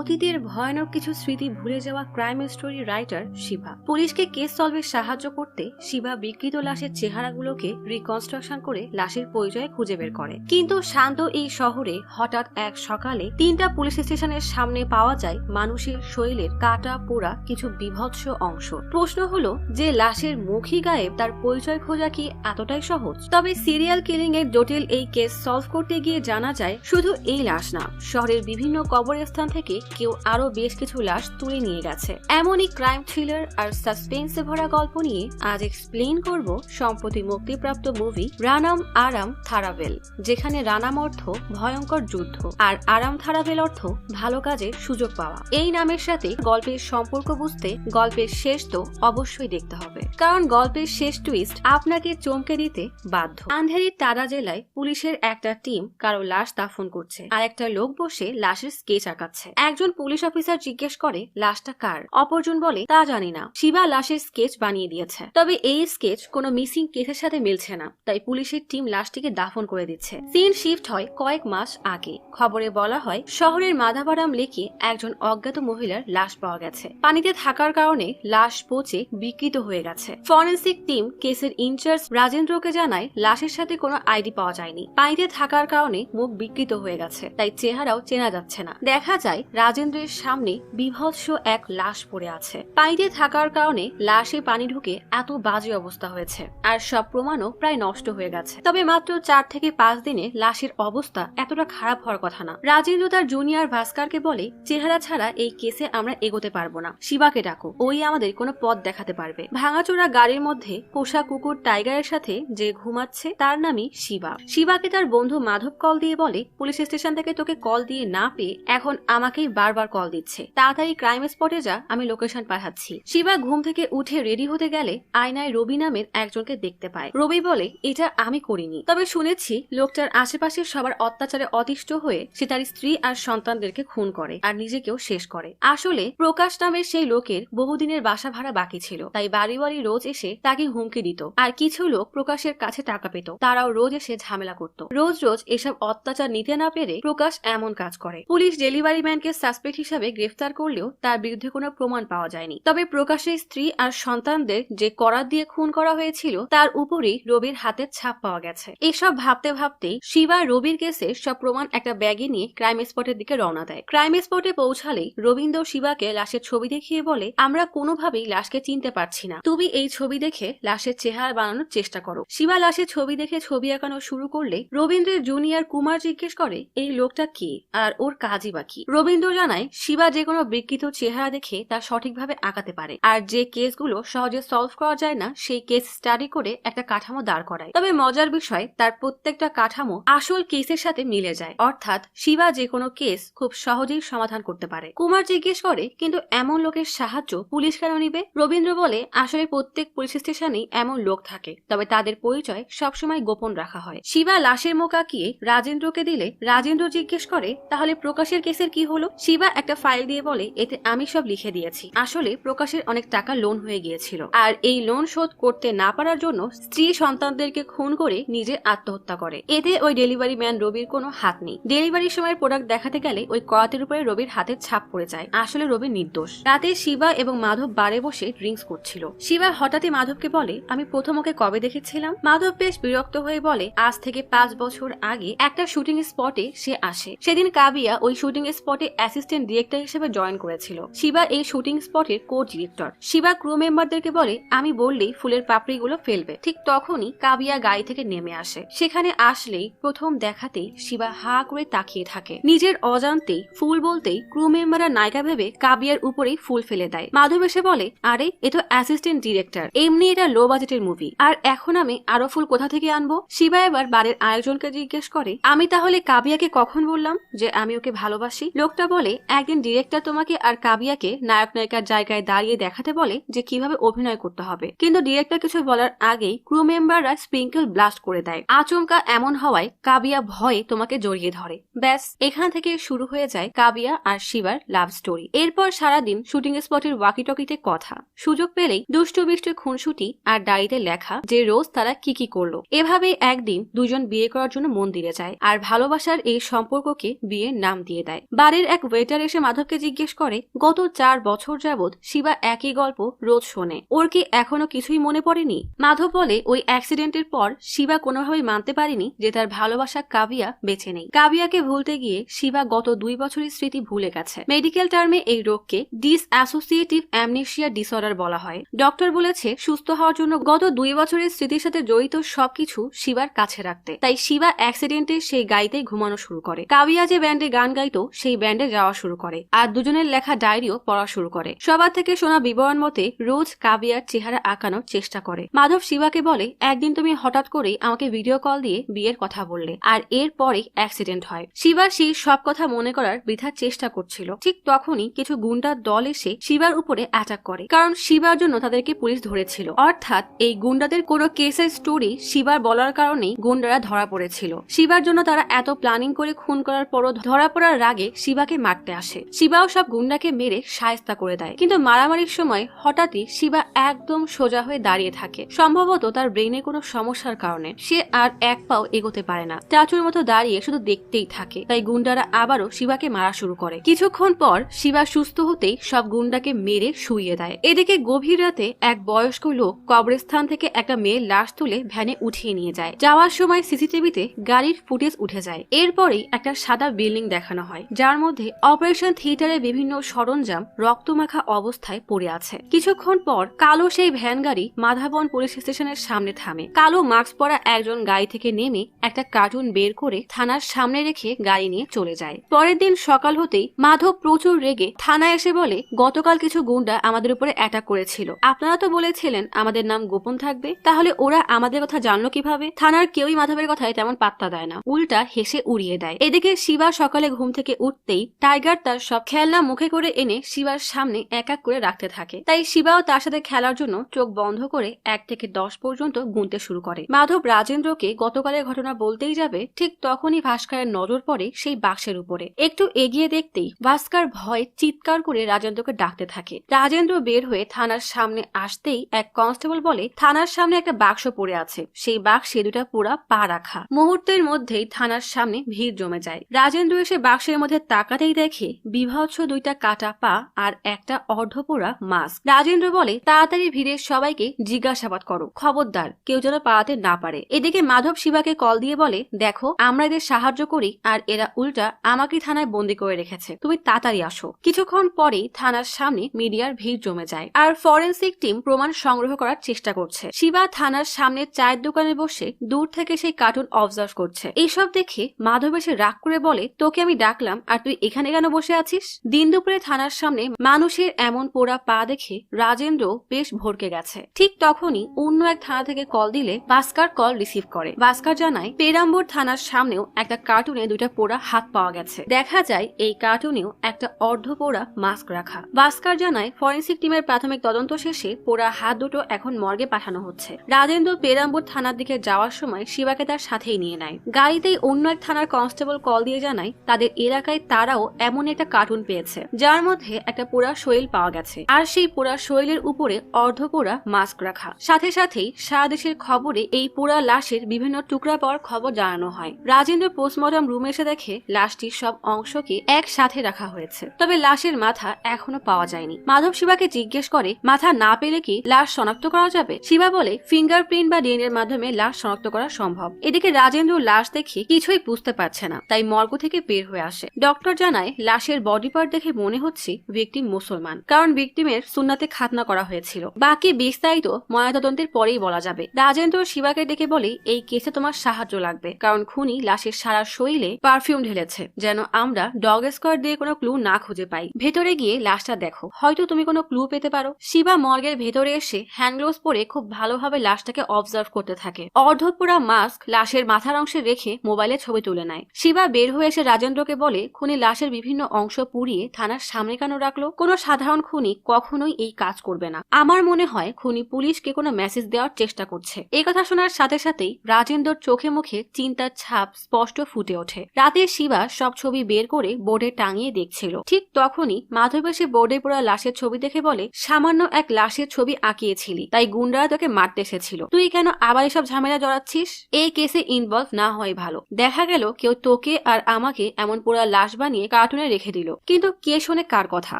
অতীতের ভয়ানক কিছু স্মৃতি ভুলে যাওয়া ক্রাইম স্টোরি রাইটার শিবা পুলিশকে কেস সলভে সাহায্য করতে শিবা বিকৃত লাশের চেহারাগুলোকে রিকনস্ট্রাকশন করে লাশের পরিচয় খুঁজে বের করে। কিন্তু শান্ত এই শহরে হঠাৎ এক সকালে 3টা পুলিশ স্টেশনের সামনে পাওয়া যায় মানুষের শরীরের কাটা পোড়া কিছু বিভৎস অংশ। প্রশ্ন হলো, যে লাশের মুখই গায়েব তার পরিচয় খোঁজা কি এতটাই সহজ? তবে সিরিয়াল কিলিং এর জটিল এই কেস সলভ করতে গিয়ে জানা যায় শুধু এই লাশ না, শহরের বিভিন্ন কবরস্থান থেকে কেউ আরো বেশ কিছু লাশ তুলে নিয়ে গেছে। এমনই ক্রাইম থ্রিলার আর সাসপেন্সে ভরা গল্প নিয়ে আজ এক্সপ্লেইন করব সম্প্রতি মুক্তিপ্রাপ্ত মুভি রানাম আরাম থারাভেল, যেখানে রানাম অর্থ ভয়ঙ্কর যুদ্ধ আর আরাম থারাভেল অর্থ ভালো কাজের সুযোগ পাওয়া। এই নামের সাথে গল্পের সম্পর্ক বুঝতে গল্পের শেষ তো অবশ্যই দেখতে হবে, কারণ গল্পের শেষ টুইস্ট আপনাকে চমকে দিতে বাধ্য। আন্ধেরির তারা জেলায় পুলিশের একটা টিম কারো লাশ দাফন করছে আর একটা লোক বসে লাশের স্কেচ আঁকাচ্ছে। একজন পুলিশ অফিসার জিজ্ঞেস করে লাশটা কার? অপরজন বলে তা জানি না, শিবা লাশের স্কেচ বানিয়ে দিয়েছে। তবে এই স্কেচ কোনো মিসিং কেসের সাথে মিলছে না, তাই পুলিশের টিম লাশটিকে দাফন করে দিচ্ছে। সিন শিফট হয় কয়েক মাস আগে। খবরে বলা হয় শহরের মাধাবারাম লেকে একজন অজ্ঞাত মহিলার লাশ পাওয়া গেছে। পানিতে থাকার কারণে লাশ পচে বিকৃত হয়ে গেছে। ফরেন্সিক টিম কেসের ইনচার্জ রাজেন্দ্রকে জানায় লাশের সাথে কোনো আইডি পাওয়া যায়নি। পানিতে থাকার কারণে মুখ বিকৃত হয়ে গেছে, তাই চেহারাও চেনা যাচ্ছে না। দেখা যায় রাজেন্দ্রের সামনে বিভৎস এক লাশ পড়ে আছে। পানিতে থাকার কারণে লাশে পানি ঢুকে এত বাজে অবস্থা হয়েছে আর সব প্রমাণও প্রায় নষ্ট হয়ে গেছে। তবে মাত্র 4 থেকে 5 দিনে লাশের অবস্থা এতটা খারাপ হওয়ার কথা না। রাজেন্দ্র তার জুনিয়র ভাস্করকে বলে চেহারা ছাড়া এই কেসে আমরা এগোতে পারবো না, শিবাকে ডাকো, ওই আমাদের কোনো পথ দেখাতে পারবে। ভাঙাচোরা গাড়ির মধ্যে পোষা কুকুর টাইগারের সাথে যে ঘুমাচ্ছে তার নামই শিবা। শিবাকে তার বন্ধু মাধব কল দিয়ে বলে পুলিশ স্টেশন থেকে তোকে কল দিয়ে না পেয়ে এখন আমাকেই বারবার কল দিচ্ছে, তাড়াতাড়ি ক্রাইম স্পটে যা, আমি লোকেশন পাঠাচ্ছি। শিবা ঘুম থেকে উঠে রেডি হতে গেলে আয়নায় রবি নামের একজনকে দেখতে পায়। রবি বলে এটা আমি করিনি, তবে শুনেছি লোকটার আশেপাশে সবার অত্যাচারে অতিষ্ঠ হয়ে সে তার স্ত্রী আর সন্তানদেরকে খুন করে আর নিজেকেও শেষ করে। আসলে প্রকাশ নামের সেই লোকের বহুদিনের বাসা ভাড়া বাকি ছিল, তাই বাড়ি বাড়ি রোজ এসে তাকে হুমকি দিত। আর কিছু লোক প্রকাশের কাছে টাকা পেত, তারাও রোজ এসে ঝামেলা করত। রোজ রোজ এসব অত্যাচার নিতে না পেরে প্রকাশ এমন কাজ করে। পুলিশ ডেলিভারি ম্যানকে সাসপেক্ট হিসাবে গ্রেফতার করলেও তার বিরুদ্ধে কোনো প্রমাণ পাওয়া যায়নি। তবে প্রকাশের স্ত্রী আর সন্তানদের যে করাত দিয়ে খুন করা হয়েছিল তার উপরেই রবির হাতের ছাপ পাওয়া গেছে। এসব ভাবতে ভাবতেই শিবা রবির কেসে সব প্রমাণ একটা ব্যাগে নিয়ে ক্রাইম স্পটের দিকে রওনা দেয়। ক্রাইম স্পটে পৌঁছালেই রবীন্দ্র শিবাকে লাশের ছবি দেখিয়ে বলে আমরা কোনোভাবেই লাশকে চিনতে পারছি না, তুমি এই ছবি দেখে লাশের চেহারা বানানোর চেষ্টা করো। শিবা লাশের ছবি দেখে ছবি আঁকানো শুরু করলে রবীন্দ্রের জুনিয়র কুমার জিজ্ঞেস করে এই লোকটা কে আর ওর কাজই বা কি। রবীন্দ্র জানায় শিবা যে কোনো বিকৃত চেহারা দেখে তা সঠিকভাবে আঁকাতে পারে আর যে কেসগুলো সহজে সলভ করা যায় না সেই কেস স্টাডি করে একটা কাঠামো দাঁড় করায়। তবে মজার বিষয় তার প্রত্যেকটা কাঠামো আসল কেসের সাথে মিলে যায়, অর্থাৎ শিবা যে কোনো কেস খুব সহজেই সমাধান করতে পারে। কুমার জিজ্ঞেস করে কিন্তু এমন লোকের সাহায্য পুলিশ কেন নিবে? রবীন্দ্র বলে আসলে প্রত্যেক পুলিশ স্টেশনেই এমন লোক থাকে, তবে তাদের পরিচয় সবসময় গোপন রাখা হয়। শিবা লাশের মুখ আঁকিয়ে রাজেন্দ্রকে দিলে রাজেন্দ্র জিজ্ঞেস করে তাহলে প্রকাশের কেসের কি হলো? শিবা একটা ফাইল দিয়ে বলে এতে আমি সব লিখে দিয়েছি। আসলে প্রকাশের অনেক টাকা লোন হয়ে গিয়েছিল আর এই লোন শোধ করতে না পারার জন্য স্ত্রী সন্তানদেরকে খুন করে নিজে আত্মহত্যা করে। এতে ওই ডেলিভারি ম্যান রবির কোনো হাত নেই। ডেলিভারির সময় প্রোডাক্ট দেখাতে গেলে ওই করাতের উপরে রবির হাতের ছাপ পড়ে যায়। আসলে রবি নির্দোষ। রাতে শিবা এবং মাধব বারে বসে ড্রিঙ্কস করছিল। শিবা হঠাৎই মাধবকে বলে আমি প্রথম ওকে কবে দেখেছিলাম? মাধব বেশ বিরক্ত হয়ে বলে আজ থেকে 5 বছর আগে একটা শুটিং স্পটে সে আসে। সেদিন কাবিয়া ওই শুটিং স্পটে অ্যাসিস্ট্যান্ট ডিরেক্টর হিসেবে জয়েন করেছিল। শিবা এই শুটিং স্পটের কো ডিরেক্টর। শিবা ক্রু মেম্বারদেরকে বলে আমি বললেই ফুলের পাপড়িগুলো ফেলবে। ঠিক তখনই কাবিয়া গাড়ি থেকে নেমে আসে। সেখানে আসলেই প্রথম দেখাতেই শিবা হা করে তাকিয়ে থাকে। নিজের অজান্তেই ফুল বলতেই ক্রু মেম্বাররা নায়িকা ভেবে কাবিয়ার উপরেই ফুল ফেলে দেয়। মাধব এসে বলে আরে এ তো অ্যাসিস্ট্যান্ট ডিরেক্টর, এমনি এটা লো বাজেটের মুভি, আর এখন আমি আরো ফুল কোথা থেকে আনবো? শিবা এবার বারের আরেকজনকে জিজ্ঞেস করে আমি তাহলে কাবিয়াকে কখন বললাম যে আমি ওকে ভালোবাসি? লোকটা বলে একদিন ডিরেক্টর তোমাকে আর কাবিয়াকে নায়ক নায়িকার জায়গায় দাঁড়িয়ে দেখাতে বলে যে কিভাবে অভিনয় করতে হবে, কিন্তু ডিরেক্টর কিছু বলার আগেই ক্রু মেম্বাররা স্প্রিঙ্কেল ব্লাস্ট করে দেয়। আচমকা এমন হওয়ায় কাবিয়া ভয়ে তোমাকে জড়িয়ে ধরে। ব্যাস এখান থেকে শুরু হয়ে যায় কাবিয়া আর শিবার লাভ স্টোরি। এরপর সারাদিন শুটিং স্পটের ওয়াকি টকিতে কথা, সুযোগ পেলেই দুষ্টু বিষ্টু খুনসুটি আর ডায়েরিতে লেখা যে রোজ তারা কি কি করলো। এভাবেই একদিন দুজন বিয়ে করার জন্য মন্দিরে যায় আর ভালোবাসার এই সম্পর্ককে বিয়ের নাম দিয়ে দেয়। বাড়ির এক ওয়েটার এসে মাধবকে জিজ্ঞেস করে গত 4 বছর যাবৎ শিবা একই গল্প রোজ শোনে, ওর কি এখনো কিছুই মনে পড়েনি? মাধব বলে ওই অ্যাক্সিডেন্টের পর শিবা কোনোভাবেই মানতে পারেনি যে তার ভালোবাসা কাবিয়া বেঁচে নেই। কাবিয়াকে ভুলতে গিয়ে শিবা গত 2 বছরের স্মৃতি ভুলে গেছে। মেডিকেল টার্মে এই রোগকে ডিসঅ্যাসোসিয়েটিভ অ্যামনেশিয়া ডিসঅর্ডার বলা হয়। ডক্টর বলেছে সুস্থ হওয়ার জন্য গত 2 বছরের স্মৃতির সাথে জড়িত সবকিছু শিবার কাছে রাখতে। তাই শিবা অ্যাক্সিডেন্টে সেই গাড়িতেই ঘুমানো শুরু করে। কাবিয়া যে ব্যান্ডে গান গাইতো সেই ব্যান্ডে যাওয়া শুরু করে আর দুজনের লেখা ডায়েরিও পড়া শুরু করে। সবার থেকে শোনা বিবরণ মতে রোজ কাবিয়ার চেহারা আঁকানোর চেষ্টা করে। মাধব শিবাকে বলে একদিন তুমি হঠাৎ করেই আমাকে ভিডিও কল দিয়ে বিয়ের কথা বললে আর এরপরেই অ্যাক্সিডেন্ট হয়। শিবা সেই সব কথা মনে করার বৃথা চেষ্টা করছিল। ঠিক তখনই কিছু গুন্ডার দল এসে শিবার উপরে অ্যাটাক করে, কারণ শিবার জন্য তাদেরকে পুলিশ ধরেছিল। অর্থাৎ এই গুন্ডাদের কোনো কেসের স্টোরি শিবার বলার কারণেই গুন্ডারা ধরা পড়েছিল। শিবার জন্য তারা এত প্ল্যানিং করে খুন করার পরও ধরা পড়ার রাগে শিবাকে মারতে আসে। শিবাও সব গুন্ডাকে মেরে শায়েস্তা করে দেয়, কিন্তু মারামারির সময় হঠাৎই শিবা একদম সোজা হয়ে দাঁড়িয়ে থাকে। সম্ভবত তার ব্রেনে কোনো সমস্যার কারণে সে আর এক পাও এগোতে পারে না, স্ট্যাচুর মতো দাঁড়িয়ে শুধু দেখতেই থাকে। তাই গুন্ডারা আবারও শিবাকে মারা শুরু করে। কিছুক্ষণ পর শিবা সুস্থ হতেই সব গুন্ডাকে মেরে শুইয়ে দেয়। এদিকে গভীর রাতে এক বয়স্ক লোক কবরস্থান থেকে একটা মেয়ের লাশ তুলে ভ্যানে উঠিয়ে নিয়ে যায়। যাওয়ার সময় সিসিটিভিতে গাড়ির ফুটেজ উঠে যায়। এরপরেই একটা সাদা বিল্ডিং দেখানো হয়, যার মধ্যে অপারেশন থিয়েটারের বিভিন্ন সরঞ্জাম রক্তমাখা অবস্থায় পড়ে আছে। কিছুক্ষণ পর কালো সেই ভ্যান গাড়ি মাধাবন পুলিশ স্টেশনের সামনে থামে। কালো মাস্ক পরা একজন গাড়ি থেকে নেমে একটা কার্টুন বের করে থানার সামনে রেখে গাড়ি নিয়ে চলে যায়। পরের দিন সকাল হতেই মাধব প্রচুর রেগে থানায় এসে বলে গতকাল কিছু গুন্ডা আমাদের উপরে অ্যাটাক করেছিল। আপনারা তো বলেছিলেন আমাদের নাম গোপন থাকবে, তাহলে ওরা আমাদের কথা জানলো কিভাবে? থানার কেউই মাধবের কথায় তেমন পাত্তা দেয় না, উল্টা হেসে উড়িয়ে দেয়। এদিকে শিবা সকালে ঘুম থেকে উঠতেই টাইগার তার সব খেলনা মুখে করে এনে শিবার সামনে এক এক করে রাখতে থাকে। তাই শিবাও তার সাথে খেলার জন্য চোখ বন্ধ করে 1 থেকে 10 পর্যন্ত গুনতে শুরু করে। মাধব রাজেন্দ্রকে গতকালের ঘটনা বলতেই যাবে, ঠিক তখনই ভাস্করের নজর পড়ে সেই বাক্সের উপরে। একটু এগিয়ে দেখতেই ভাস্কর ভয়ে চিৎকার করে রাজেন্দ্রকে ডাকতে থাকে। রাজেন্দ্র বের হয়ে থানার সামনে আসতেই এক কনস্টেবল বলে থানার সামনে একটা বাক্স পড়ে আছে, সেই বাক্সে 2টা পোড়া পা রাখা। মুহূর্তের মধ্যেই থানার সামনে ভিড় জমে যায়। রাজেন্দ্র এসে বাক্সের মধ্যে তাকাতেই দেখে বিভৎস 2টা কাটা পা আর একটা অর্ধপোড়া মাস্ক। রাজেন্দ্র বলে তাড়াতাড়ি ভিড়ের সবাইকে জিজ্ঞাসাবাদ করো, খবরদার কেউ যেন পালাতে না পারে। এদিকে মাধব শিবাকে কল দিয়ে বলে দেখো আমরা এদের সাহায্য করি আর এরা উল্টা আমাকে থানায় বন্দি করে রেখেছে, তুমি তাড়াতাড়ি আসো। কিছুক্ষণ পরেই থানার সামনে মিডিয়ার ভিড় জমে যায় আর ফরেনসিক টিম প্রমাণ সংগ্রহ করার চেষ্টা করছে। শিবা থানার সামনে চায়ের দোকানে বসে দূর থেকে সেই কার্টুন অবজার্ভ করছে। এইসব দেখে মাধব এসে রাগ করে বলে তোকে আমি ডাকলাম আর তুই এখানে কেন বসে আছিস? দিন দুপুরে থানার সামনে মানুষের এমন পোড়া পা দেখে রাজেন্দ্র বেশ ভরকে গেছে। ঠিক তখনই অন্য এক থানা থেকে কল দিলে ভাস্কর কল রিসিভ করে। ভাস্কর জানায় পেরাম্বর থানার সামনেও একটা কার্টুনে 2টা পোড়া হাত পাওয়া গেছে। দেখা যায় এই কার্টুনেও একটা অর্ধপোড়া মাস্ক রাখা। ভাস্কর জানায় ফরেনসিক টিমের প্রাথমিক তদন্ত শেষে পোড়া হাত দুটো এখন মর্গে পাঠানো হচ্ছে। রাজেন্দ্র পেরাম্বর থানার দিকে যাওয়ার সময় শিবাকে তার সাথেই নিয়ে নেয়। গাড়িতেই অন্য এক থানার কনস্টেবল কল দিয়ে জানায় তাদের এলাকায় তারাও এমন একটা কার্টুন পেয়েছে যার মধ্যে একটা পোড়া শরীর পাওয়া গেছে আর সেই পোড়া শরীরের উপরে অর্ধপোড়া মাস্ক রাখা। সাথে সাথেই সারা দেশের খবরে এই পোড়া লাশের বিভিন্ন টুকরা পাওয়ার খবর জানানো হয়। রাজেন্দ্র পোস্টমর্টম রুমে এসে দেখে লাশটির সব অংশকে একসাথে রাখা হয়েছে, তবে লাশের মাথা এখনো পাওয়া যায়নি। মাধব শিবাকে জিজ্ঞেস করে মাথা না পেলে কি লাশ শনাক্ত করা যাবে? শিবা বলে ফিঙ্গারপ্রিন্ট বা ডিএনএ এর মাধ্যমে লাশ শনাক্ত করা সম্ভব। এদিকে রাজেন্দ্র লাশ দেখে কিছুই বুঝতে পারছে না, তাই মর্গ থেকে বের হয়ে আসে। ডক্টর জানায় লাশের বডি পার্ট দেখে মনে হচ্ছে ভিকটিম মুসলমান, কারণ ভিকটিমের সুন্নাতে খাতনা করা হয়েছিল। বাকি বিস্তারিত ময়নাতদন্তের পরেই বলা যাবে। রাজেন্দ্র শিবাকে ডেকে বলে এই কেসে তোমার সাহায্য লাগবে, কারণ খুনি লাশের সারা শরীরে পারফিউম ঢেলেছে, যেন আমরা ডগ স্কোয়াড দিয়ে কোনো ক্লু না খুঁজে পাই। ভেতরে গিয়ে লাশটা দেখো, হয়তো তুমি কোনো ক্লু পেতে পারো। শিবা মর্গের ভেতরে এসে হ্যান্ডগ্লোভস পরে খুব ভালোভাবে লাশটাকে অবজার্ভ করতে থাকে। অর্ধপোড়া মাস্ক লাশের মাথার অংশে রেখে মোবাইলে ছবি তুলে নেয়। শিবা বের হয়ে এসে রাজেন্দ্রকে বলে খুনি লাশের বিভিন্ন অংশ পুড়িয়ে থানার সামনে কেন রাখলো? কোনো সাধারণ খুনি কখনোই এই কাজ করবে না। আমার মনে হয় খুনি পুলিশকে কোনো মেসেজ দেওয়ার চেষ্টা করছে। এই কথা শোনার সাথে সাথেই রাজেন্দ্রর চোখে মুখে চিন্তার ছাপ স্পষ্ট ফুটে ওঠে। রাতে শিবা সব ছবি বের করে বোর্ডে টাঙিয়ে দেখছিল। ঠিক তখনই মাধব এসে বোর্ডে পোড়া লাশের ছবি দেখে বলে সামান্য এক লাশের ছবি আঁকিয়েছিলি, তাই গুন্ডারা তোকে মারতে এসেছিল। তুই কেন আবার এসব ঝামেলা জড়াচ্ছিস? এই কেসে ইনভলভ না হয় ভালো। দেখা গেল কেউ তোকে আর আমাকে এমন পোড়া লাশ বানিয়ে কার্টুনে রেখে দিল। কিন্তু কে শোনে কার কথা?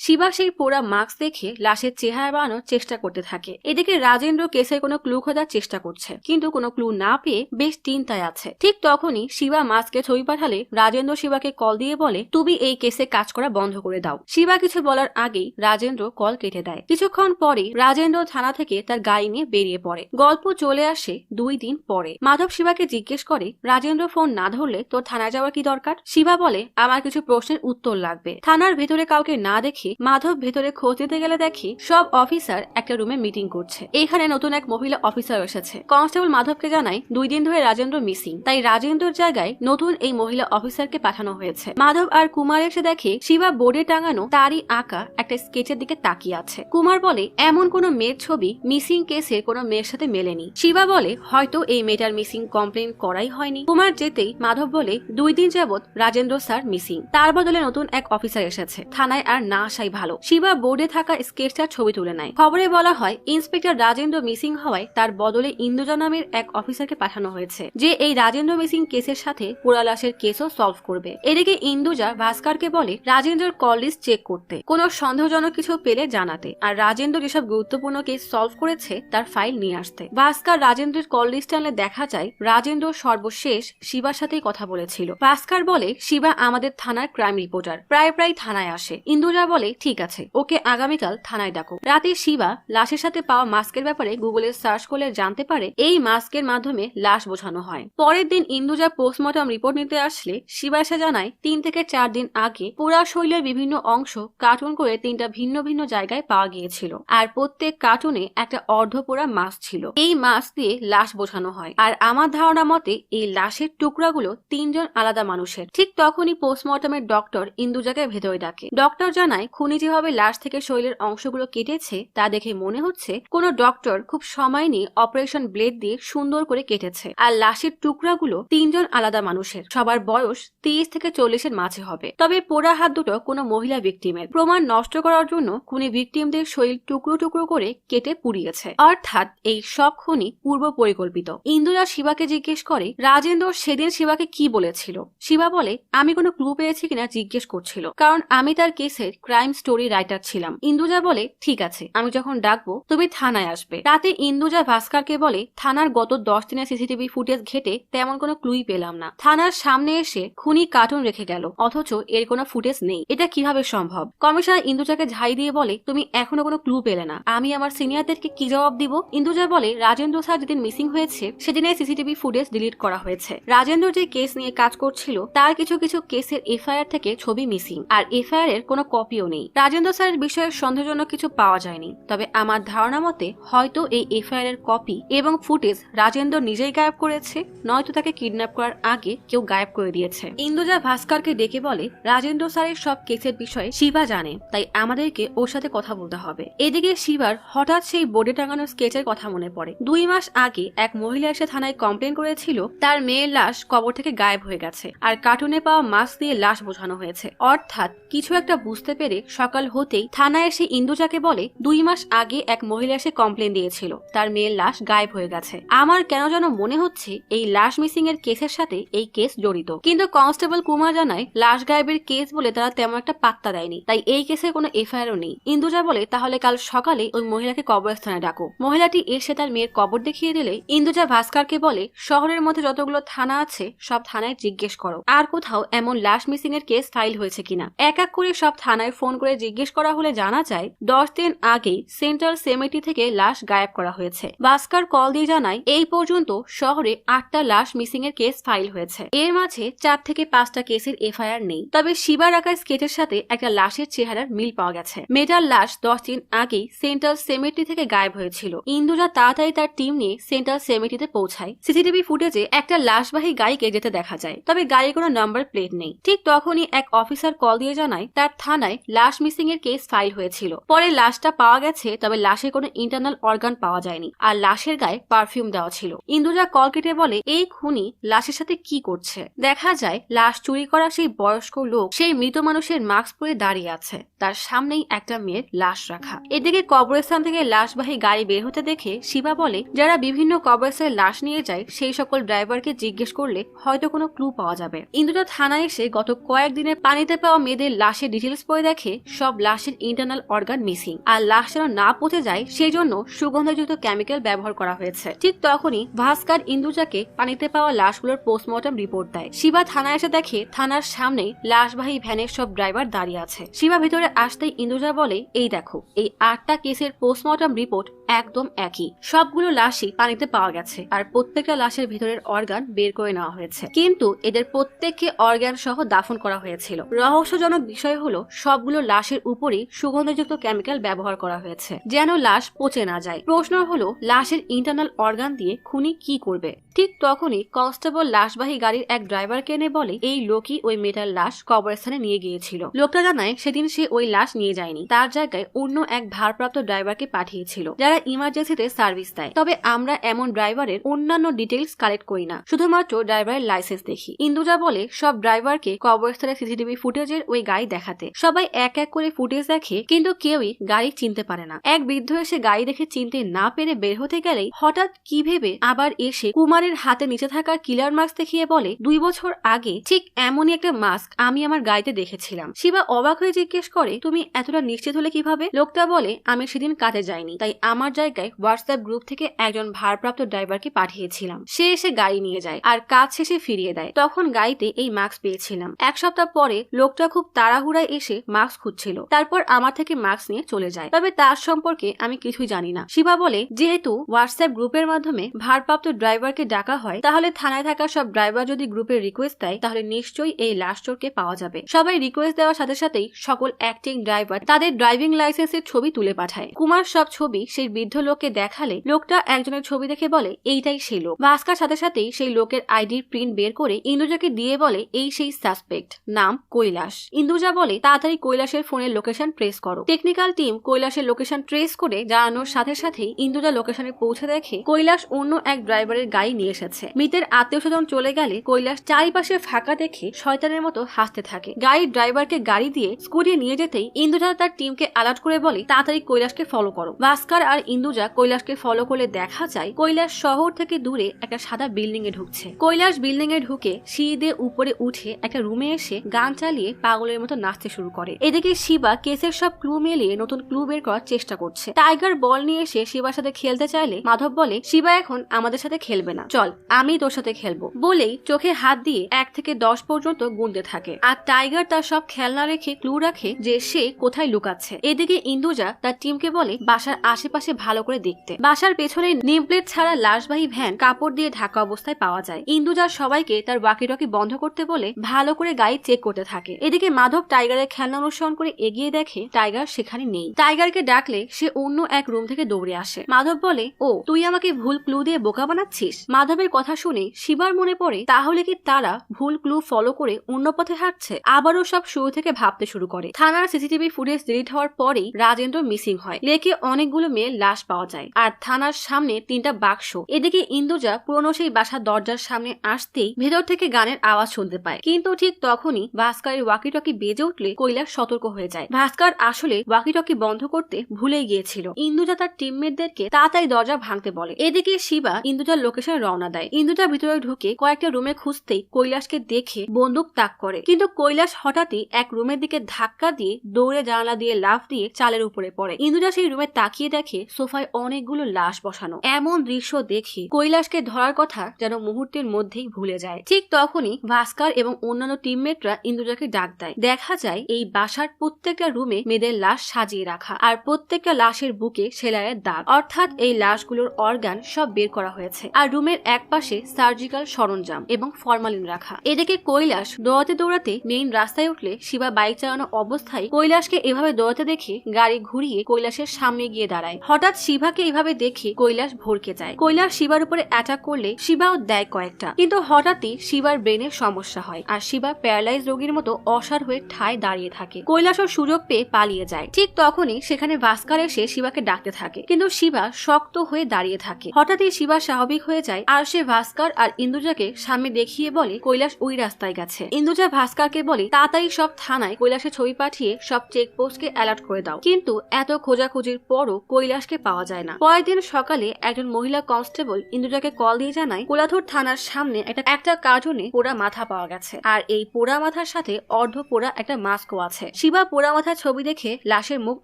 শিবা সেই পোড়া মাস্ক দেখে লাশের চেহারা বানানোর চেষ্টা করতে থাকে। এদিকে রাজেন্দ্র কেসের কোনো ক্লু খোঁজার চেষ্টা করছে, কিন্তু কোনো ক্লু না পেয়ে বেশ চিন্তায় আছে। ঠিক তখনই শিবা মাস্কে ছবি পাঠালে রাজেন্দ্র শিবাকে কল দিয়ে বলে, তুমি এই কেসে কাজ করা বন্ধ করে দাও। শিবা কিছু বলার আগেই রাজেন্দ্র কল কেটে দেয়। কিছুক্ষণ পরে রাজেন্দ্র থানা থেকে তার গাড়ি নিয়ে বেরিয়ে পড়ে। গল্প চলে আসে 2 দিন পরে। মাধব শিবাকে জিজ্ঞেস করে, রাজেন্দ্র ফোন না ধরলে তোর থানায় যাওয়ার কি দরকার? শিবা বলে, আমার কিছু প্রশ্নের উত্তর লাগবে। থানার ভেতরে কাউকে না দেখে মাধব ভেতরে খোঁজ দিতে গেলে দেখি সব অফিসার একটা রুমে মিটিং করছে। এখানে নতুন এক মহিলা অফিসার এসেছে। কনস্টেবল মাধবকে জানায় 2 দিন ধরে রাজেন্দ্র মিসিং, তাই রাজেন্দ্রর জায়গায় নতুন এই মহিলা অফিসারকে পাঠানো হয়েছে। মাধব আর কুমার এসে দেখে শিবা বোর্ডে টাঙানো তারই আঁকা একটা স্কেচের দিকে তাকিয়ে আছে। কুমার বলে, এমন কোন মেয়ের ছবি মিসিং কেসের কোনো মেয়ের সাথে মেলেনি। শিবা বলে, হয়তো এই মেয়েটার মিসিং কমপ্লেন করাই হয়নি। কুমার যেতেই মাধব বলে, 2 দিন যাবত রাজেন্দ্র স্যার মিসিং, তার বদলে নতুন এক অফিসার এসেছে। থানায় আর না আসাই ভালো। শিবা বোর্ডে থাকা স্কেচটার ছবি তুলে নেয়। খবরে বলা হয় ইন্সপেক্টর রাজেন্দ্র মিসিং হওয়ায় তার বদলে ইন্দুজা নামের এক অফিসারকে পাঠানো হয়েছে, যে এই রাজেন্দ্র মিসিং কেসের সাথে পোড়া লাশের কেসও সলভ করবে। এদিকে ইন্দুজা ভাস্করকে বলে রাজেন্দ্রর কল লিস্ট চেক করতে, কোনো সন্দেহজনক কিছু পেলে জানাতে, আর রাজেন্দ্র যেসব গুরুত্বপূর্ণ কেস সলভ করেছে তার ফাইল নিয়ে আসতে। ভাস্কর রাজেন্দ্রের কল লিস্ট আনলে দেখা যায় রাজেন্দ্র সর্বশেষ শিবার সাথেই কথা বলেছিল। ভাস্কর বলে, শিবা আমাদের থানার ক্রাইম রিপোর্টার, প্রায় থানায় আসে। ইন্দুজা বলে, ঠিক আছে, ওকে আগামীকাল থানায় ডাকো। রাতে শিবা লাশের সাথে পাওয়া মাস্কের ব্যাপারে গুগলে সার্চ করলে জানতে পারে এই মাস্কের মাধ্যমে লাশ বোঝানো হয়। পরের দিন ইন্দুজা পোস্টমর্টম রিপোর্ট নিতে আসলে শিবা এসে জানায় 3 থেকে 4 দিন আগে পোড়া শৈলের বিভিন্ন অংশ কার্টুন করে 3টা ভিন্ন ভিন্ন জায়গায় পাওয়া গিয়েছিল, আর প্রত্যেক কার্টুনে একটা অর্ধপোড়া মাস্ক ছিল। এই মাস্ক দিয়ে লাশ বোঝানো হয়, আর আমার ধারণা মতে এই লাশের টুকরাগুলো 3 জন আলাদা মানুষের। ঠিক তখনই পোস্টমর্টমের ডক্টর ইন্দুজাকে ভেতরে ডাকে। ডক্টর জানায় খুনি যেভাবে লাশ থেকে শৈলের অংশগুলো কেটেছে তা দেখে মনে হচ্ছে কোন ডক্টর খুব সময় নিয়ে অপারেশন ব্লেড দিয়ে সুন্দর করে কেটেছে, আর লাশের টুকরাগুলো 3 জন আলাদা মানুষের, সবার বয়স 30 থেকে 40-এর মাঝে হবে। তবে পোড়া হাত দুটো কোনো মহিলা ভিকটিমের। প্রমাণ নষ্ট করার জন্য খুনি ভিকটিমদের শরীর টুকরো টুকরো করে কেটে পুড়িয়েছে, অর্থাৎ এই সব খুনি পূর্ব পরিকল্পিত। ইন্দুজা শিবাকে জিজ্ঞেস করে রাজেন্দ্র সেদিন শিবাকে কি বলেছিল। শিবা বলে, আমি কোনো ক্লু পেয়েছি কিনা জিজ্ঞেস করছিল, কারণ আমি তার কেসের ক্রাইম স্টোরি রাইটার ছিলাম। ইন্দুজা বলে, ঠিক আছে, আমি যখন ডাকবো তুমি থানায় আসবে। রাতে ইন্দুজা ভাস্করকে বলে, থানার গত 10 দিনের সিসিটিভি ফুটেজ ঘেটে তেমন কোনো ক্লুই পেলাম না। থানার সামনে এসে খুনি কার্টুন রেখে গেল, অথচ এর কোনো ফুটেজ নেই, এটা কিভাবে সম্ভব? কমিশনার ইন্দুজাকে ঝাই দিয়ে বলে, তুমি এখনো কোনো ক্লু পেলে না, আমি আমার সিনিয়রদেরকে কি জবাব দিব? ইন্দুজা বলে, রাজেন্দ্র স্যার যেদিন মিসিং হয়েছে সেদিনের সিসিটিভি ফুটেজ ডিলিট করা হয়েছে। রাজেন্দ্র যে কেস নিয়ে কাজ করছিল তার কিছু কিছু কেসের এফআইআর থেকে ছবি মিসিং, আর এফআইআর এর কোনো কপিও নেই। রাজেন্দ্র স্যারের বিষয়ে সন্দেহজনক কিছু পাওয়া যায়নি, তবে আমার ধারণা মতে হয়তো এই এফআইআর এর কপি এবং ফুটেজ রাজেন্দ্র নিজেই গায়েব করেছে, নয়তো তাকে কিডন্যাপ করার আগে কেউ গায়েব করে দিয়েছে। ইন্দুজা ভাস্করকে ডেকে বলে, রাজেন্দ্র স্যারের সব কেসের বিষয়ে শিবা জানে, তাই আমাদেরকে ওর সাথে কথা বলতে হবে। এদিকে শিবার হঠাৎ সেই বোর্ডে টাঙানো স্কেচের কথা মনে পড়ে। 2 মাস আগে এক মহিলা এসে থানায় কমপ্লেন করেছিল তার মেয়ের লাশ কবর থেকে গায়েব হয়ে গেছে, আর কার্টুনে পাওয়া মাস্ক দিয়ে লাশ বোঝানো হয়েছে। অর্থাৎ কিছু একটা বুঝতে পেরে সকাল হতেই থানায় এসে ইন্দুজাকে বলে 2 মাস আগে এক মহিলা এসে কমপ্লেন দিয়েছিল তার মেয়ের লাশ গায়েব হয়ে গেছে। আমার কেন যেন মনে হচ্ছে এই লাশ মিসিং এর কেসের সাথে এই কেস জড়িত, কিন্তু কনস্টেবল কুমার জানায় লাশ গায়েবের কেস বলে তারা তেমন একটা পাত্তা দেয়নি, তাই এই কেসের কোনো এফআইআরও নেই। ইন্দুজা বলে, তাহলে কাল সকালে ওই মহিলাকে কবরস্থানে ডাকো। মহিলাটি এসে তার মেয়ের কবর দেখিয়ে দিলে ইন্দুজা ভাস্করকে বলে, শহরের মধ্যে যতগুলো থানা আছে সব থানায় জিজ্ঞেস করো আর কোথাও এমন লাশ মিসিং এর কেস ফাইল হয়েছে কিনা। এক এক করে সব থানায় ফোন করে জিজ্ঞেস করা হলে জানা যায় 10 দিন আগেই সেন্ট্রাল সেমেটি থেকে লাশ গায়েব করা হয়েছে। ভাস্কর কল দিয়ে জানায় এই পর্যন্ত শহরে 8টা লাশ মিসিং এর কেস ফাইল হয়েছে, এর মাঝে 4 থেকে 5টা কেসের এফআইআর নেই। তবে শিবার আঁকা স্কেচের সাথে একটা লাশের চেহারার মিল পাওয়া গেছে। মেয়েটার লাশ 10 দিন আগেই সেন্ট্রাল সেমেটি থেকে গায়েব হয়েছিল। ইন্দুজা তাড়াতাড়ি তার টিম নিয়ে সেন্ট্রাল সেমেটিতে পৌঁছায়। সিসিটিভি ফুটেজে একটা লাশবাহী গাড়িকে যেতে দেখা যায়, তবে গাড়ির কোনো নাম্বার প্লেট নেই। ঠিক তখনই এক অফিসার কল দিয়ে জানায় তার থানায় লাশ মিসিং এর কেস ফাইল হয়েছিল। পরে লাশটা পাওয়া গেছে, তবে লাশের কোনো ইন্টারনাল অর্গান পাওয়া যায়নি, আর লাশের গায়ে পারফিউম দেওয়া ছিল। ইন্দুজা কল কেটে বলে, এই খুনি লাশের সাথে কি করছে। দেখা যায় লাশ চুরি করা সেই বয়স্ক লোক সেই মৃত মানুষের মাস্ক পরে দাঁড়িয়ে আছে, তার সামনেই একটা মেয়ের লাশ রাখা। এদিকে কবরস্থান থেকে লাশবাহী গাড়ি বের হতে দেখে শিবা বলে, যারা বিভিন্ন কবরস্থানে লাশ নিয়ে যায় সেই সকল ড্রাইভারকে জিজ্ঞেস করলে হয়তো কোনো ক্লু পাওয়া যাবে। ইন্দুজা থানায় এসে গত কয়েক একদিনে পানিতে পাওয়া মেয়েদের লাশের ডিটেলস পড়ে দেখে সব লাশের ইন্টারনাল অর্গান মিসিং, আর লাশ যেন না পচে যায় সেই জন্য সুগন্ধযুক্ত কেমিক্যাল ব্যবহার করা হয়েছে। ঠিক তখনই ভাস্কর ইন্দুজাকে পানিতে পাওয়া লাশগুলোর পোস্টমর্টম রিপোর্ট দেয়। শিবা থানায় এসে দেখে থানার সামনে লাশবাহী ভ্যানের সব ড্রাইভার দাঁড়িয়ে আছে। শিবা ভিতরে আসতেই ইন্দুজা বলে, এই দেখো, এই 8টা কেসের পোস্টমর্টম রিপোর্ট একদম একই, সবগুলো লাশই পানিতে পাওয়া গেছে আর প্রত্যেকটা লাশের ভিতরের অর্গান বের করে নেওয়া হয়েছে, কিন্তু এদের প্রত্যেককে অর্গান সহ দাফন করা হয়েছিল। রহস্যজনক বিষয় হলো সবগুলো লাশের উপরই সুগন্ধযুক্ত কেমিক্যাল ব্যবহার করা হয়েছে যেন লাশ পচে না যায়। প্রশ্ন হলো লাশের ইন্টারনাল অর্গান দিয়ে খুনি কি করবে? ঠিক তখনই কনস্টেবল লাশবাহী গাড়ির এক ড্রাইভারকে এনে বলে এই লোকই ওই মেয়েটার লাশ কবরস্থানে নিয়ে গিয়েছিল। লোকটা জানায় সেদিন সে ওই লাশ নিয়ে যায়নি, তার জায়গায় অন্য এক ভারপ্রাপ্ত ড্রাইভারকে পাঠিয়েছিল যারা ইমার্জেন্সিতে সার্ভিস দেয়। তবে আমরা এমন ড্রাইভারের অন্যান্য ডিটেইলস কালেক্ট করি না, শুধুমাত্র ড্রাইভারের লাইসেন্স দেখি। ইন্দুজা বলে সব ড্রাইভারকে কবরস্থানের সিসিটিভি ফুটেজের ওই গাড়ি দেখাতে। সবাই এক এক করে ফুটেজ দেখে, কিন্তু কেউই গাড়ি চিনতে পারে না। এক বৃদ্ধ এসে গাড়ি দেখে চিনতে না পেরে বের হতে গেলেই হঠাৎ কি ভেবে আবার এসে কুমারের হাতে নিচে থাকা কিলার মাস্ক দেখিয়ে বলে 2 বছর আগে ঠিক এমনই একটা মাস্ক আমি আমার গাড়িতে দেখেছিলাম। শিবা অবাক হয়ে জিজ্ঞেস করে, তুমি এতটা নিশ্চিত হলে কিভাবে? লোকটা বলে, আমি সেদিন কাজে যাইনি, তাই আমার জায়গায় হোয়াটসঅ্যাপ গ্রুপ থেকে একজন ভারপ্রাপ্ত ড্রাইভারকে পাঠিয়েছিলাম। সে এসে গাড়ি নিয়ে যায় আর কাজ শেষে ফিরিয়ে দেয়। তখন গাড়িতে এই মাস্ক পেয়েছিলাম। 1 সপ্তাহ পরে লোকটা খুব তাড়াহুড়ায় এসে মাস্ক খুঁজছিল, তারপর আমার থেকে মাস্ক নিয়ে চলে যায়। তবে তার সম্পর্কে আমি কিছুই জানি না। শিবা বলে, যেহেতু হোয়াটসঅ্যাপ গ্রুপের মাধ্যমে ভারপ্রাপ্ত ড্রাইভারকে ডাকা হয়, তাহলে থানায় থাকা সব ড্রাইভার যদি গ্রুপের রিকোয়েস্ট দেয় তাহলে নিশ্চয়ই এই লাশ চোরকে পাওয়া যাবে। সবাই রিকোয়েস্ট দেওয়ার সাথে সাথেই সকল অ্যাক্টিং ড্রাইভার তাদের ড্রাইভিং লাইসেন্সের ছবি তুলে পাঠায়। কুমার সব ছবি সেই বৃদ্ধ লোককে দেখালে লোকটা একজনের ছবি দেখে বলে এইটাই সেই লোক। ভাস্কর সাথে সাথেই সেই লোকের আইডির প্রিন্ট বের করে ইন্দুজাকে দিয়ে বলে এই সেই সাসপেক্ট, নাম কৈলাস। ইন্দুজা বলে তাড়াতাড়ি কৈলাসের ফোনের লোকেশন ট্রেস করো। টেকনিক্যাল টিম কৈলাসের লোকেশন ট্রেস করে জানানোর সাথে সাথেই ইন্দুজা লোকেশনে পৌঁছে দেখে কৈলাস অন্য এক ড্রাইভারের গাড়ি নিয়ে এসেছে। মৃতের আত্মীয় স্বজন চলে গেলে কৈলাস চারিপাশে ফাঁকা দেখে শয়তানের মতো হাসতে থাকে। গাড়ির ড্রাইভারকে গাড়ি দিয়ে স্কুটি নিয়ে যেতেই ইন্দুজা তার টিমকে অ্যালার্ট করে বলে তাড়াতাড়ি কৈলাসকে ফলো করো। ভাস্কর আর ইন্দুজা কৈলাসকে ফলো করলে দেখা যায় কৈলাস শহর থেকে দূরে একটা সাদা বিল্ডিং এ ঢুকছে। কৈলাস বিল্ডিং এ ঢুকে সিঁড়ি দিয়ে উপরে উঠে একটা রুমে এসে গান চালিয়ে পাগলের মতো নাচতে শুরু করে। এদিকে শিবা কেসের সব ক্লু মিলিয়ে নতুন ক্লু বের করার চেষ্টা করছে। টাইগার বল নিয়ে এসে শিবার সাথে খেলতে চাইলে মাধব বলে শিবা এখন আমাদের সাথে খেলবে না, চল আমি তোর সাথে খেলবো। বলেই চোখে হাত দিয়ে 1 থেকে 10 পর্যন্ত গুনতে থাকে। আর টাইগার তার সব খেলনা রেখে ক্লু রাখে যে সে কোথায় লুকাচ্ছে। এদিকে ইন্দুজা তার টিমকে বলে বাসার আশেপাশে ভালো করে দেখতে। বাসার পেছনে নেম প্লেট ছাড়া লাশবাহী ভ্যান কাপড় দিয়ে ঢাকা অবস্থায় পাওয়া যায়। ইন্দুজা সবাইকে তার ওয়াকিটকি বন্ধ করতে বলে ভালো করে গাড়ি চেক করতে থাকে। এদিকে মাধব টাইগারের খেলনা অনুসরণ করে এগিয়ে দেখে টাইগার সেখানে নেই। টাইগারকে ডাকলে সে অন্য এক রুম থেকে দৌড়ে আসে। মাধব বলে, ও তুই আমাকে ভুল ক্লু দিয়ে বোকা বানাচ্ছিস? মাধবের কথা শুনে শিবার মনে পড়ে তাহলে কি তারা ভুল ক্লু ফলো করে অন্য পথে হাঁটছে। আবারও সব শুরু থেকে ভাবতে শুরু করে। থানার সিসিটিভি ফুটেজ ডিলিট হওয়ার পরেই রাজেন্দ্র মিসিং হয়। লেকে অনেকগুলো মেয়ের লাশ পাওয়া যায় আর থানার সামনে 3টা বাক্স। এদিকে ইন্দুজা পুরনো সেই বাসার দরজার সামনে আসতেই ভেতর থেকে গানের আওয়াজ শুনতে পায়, কিন্তু ঠিক তখনই ভাস্করের ওয়াকিটকি বেজে উঠলে কৈলাস সতর্ক হয়ে যায়। ভাস্কর আসলে ওয়াকিটকি বন্ধ করতে ভুলে গিয়েছিল। ইন্দুজা তার টিমমেটদেরকে তাড়াতাড়ি দরজা ভাঙতে বলে। এদিকে শিবা ইন্দুজার লোকেশনে রওনা দেয়। ইন্দুজা ভিতরে ঢুকে কয়েকটা রুমে খুঁজতেই কৈলাসকে দেখে বন্দুক তাক করে, কিন্তু কৈলাস হঠাৎই এক রুমের দিকে ধাক্কা দিয়ে দৌড়ে জানালা দিয়ে লাফ দিয়ে চালের উপরে পড়ে। ইন্দুজা সেই রুমে তাকিয়ে দেখে সোফায় অনেকগুলো লাশ বসানো। এমন দৃশ্য দেখে কৈলাসকে ধরার কথা যেন মুহূর্তের মধ্যেই ভুলে যায়। ঠিক তখনই ভাস্কর এবং অন্যান্য টিমমেটরা ইন্দুজাকে ডাক দেয়। দেখা যায় এই বাসার প্রত্যেকটা রুমে মেয়েদের লাশ সাজিয়ে রাখা আর প্রত্যেকটা লাশের বুকে সেলাইয়ের দাগ, অর্থাৎ এই লাশগুলোর অর্গান সব বের করা হয়েছে। আর রুমের এক পাশে সার্জিক্যাল সরঞ্জাম এবং ফরমালিন রাখা। এদিকে কৈলাস দৌড়াতে দৌড়াতে মেইন রাস্তায় উঠলে শিবা বাইক চালানো অবস্থায় কৈলাসকে এভাবে দৌড়াতে দেখে গাড়ি ঘুরিয়ে কৈলাসের সামনে গিয়ে দাঁড়ায়। হঠাৎ শিবাকে এইভাবে দেখে কৈলাস ভরকে যায়। কৈলাস শিবার উপরে অ্যাটাক করলে শিবাও দেয় কয়েকটা, কিন্তু হঠাৎই শিবার ব্রেনের সমস্যা হয় আর শিবা প্যারালাইজ রোগীর মতো অসাড় হয়ে ঠায় দাঁড়িয়ে থাকে। কৈলাসও সুযোগ পেয়ে পালিয়ে যায়। ঠিক তখনই সেখানে ভাস্কর এসে শিবাকে ডাকতে থাকে, কিন্তু শিবা শক্ত হয়ে দাঁড়িয়ে থাকে। হঠাৎই শিবা স্বাভাবিক হয়ে যায় আর সে ভাস্কর আর ইন্দুজাকে সামনে দেখিয়ে বলে কৈলাস ওই রাস্তায় গেছে। ইন্দুজা ভাস্করকে বলে তাড়াতাড়ি সব থানায় কৈলাসের ছবি পাঠিয়ে সব চেকপোস্টকে অ্যালার্ট করে দাও। কিন্তু এত খোঁজাখুঁজির পরও কৈলাস কৈলাসকে পাওয়া যায় না। পরের দিন সকালে একজন মহিলা কনস্টেবল ইন্দুজাকে কল দিয়ে জানায় কোলাথুর থানার সামনে একটা কার্টুনে পোড়া মাথা পাওয়া গেছে, আর এই পোড়া মাথার সাথে অর্ধ পোড়া একটা মাস্কও আছে। শিবা পোড়া মাথার ছবি দেখে লাশের মুখ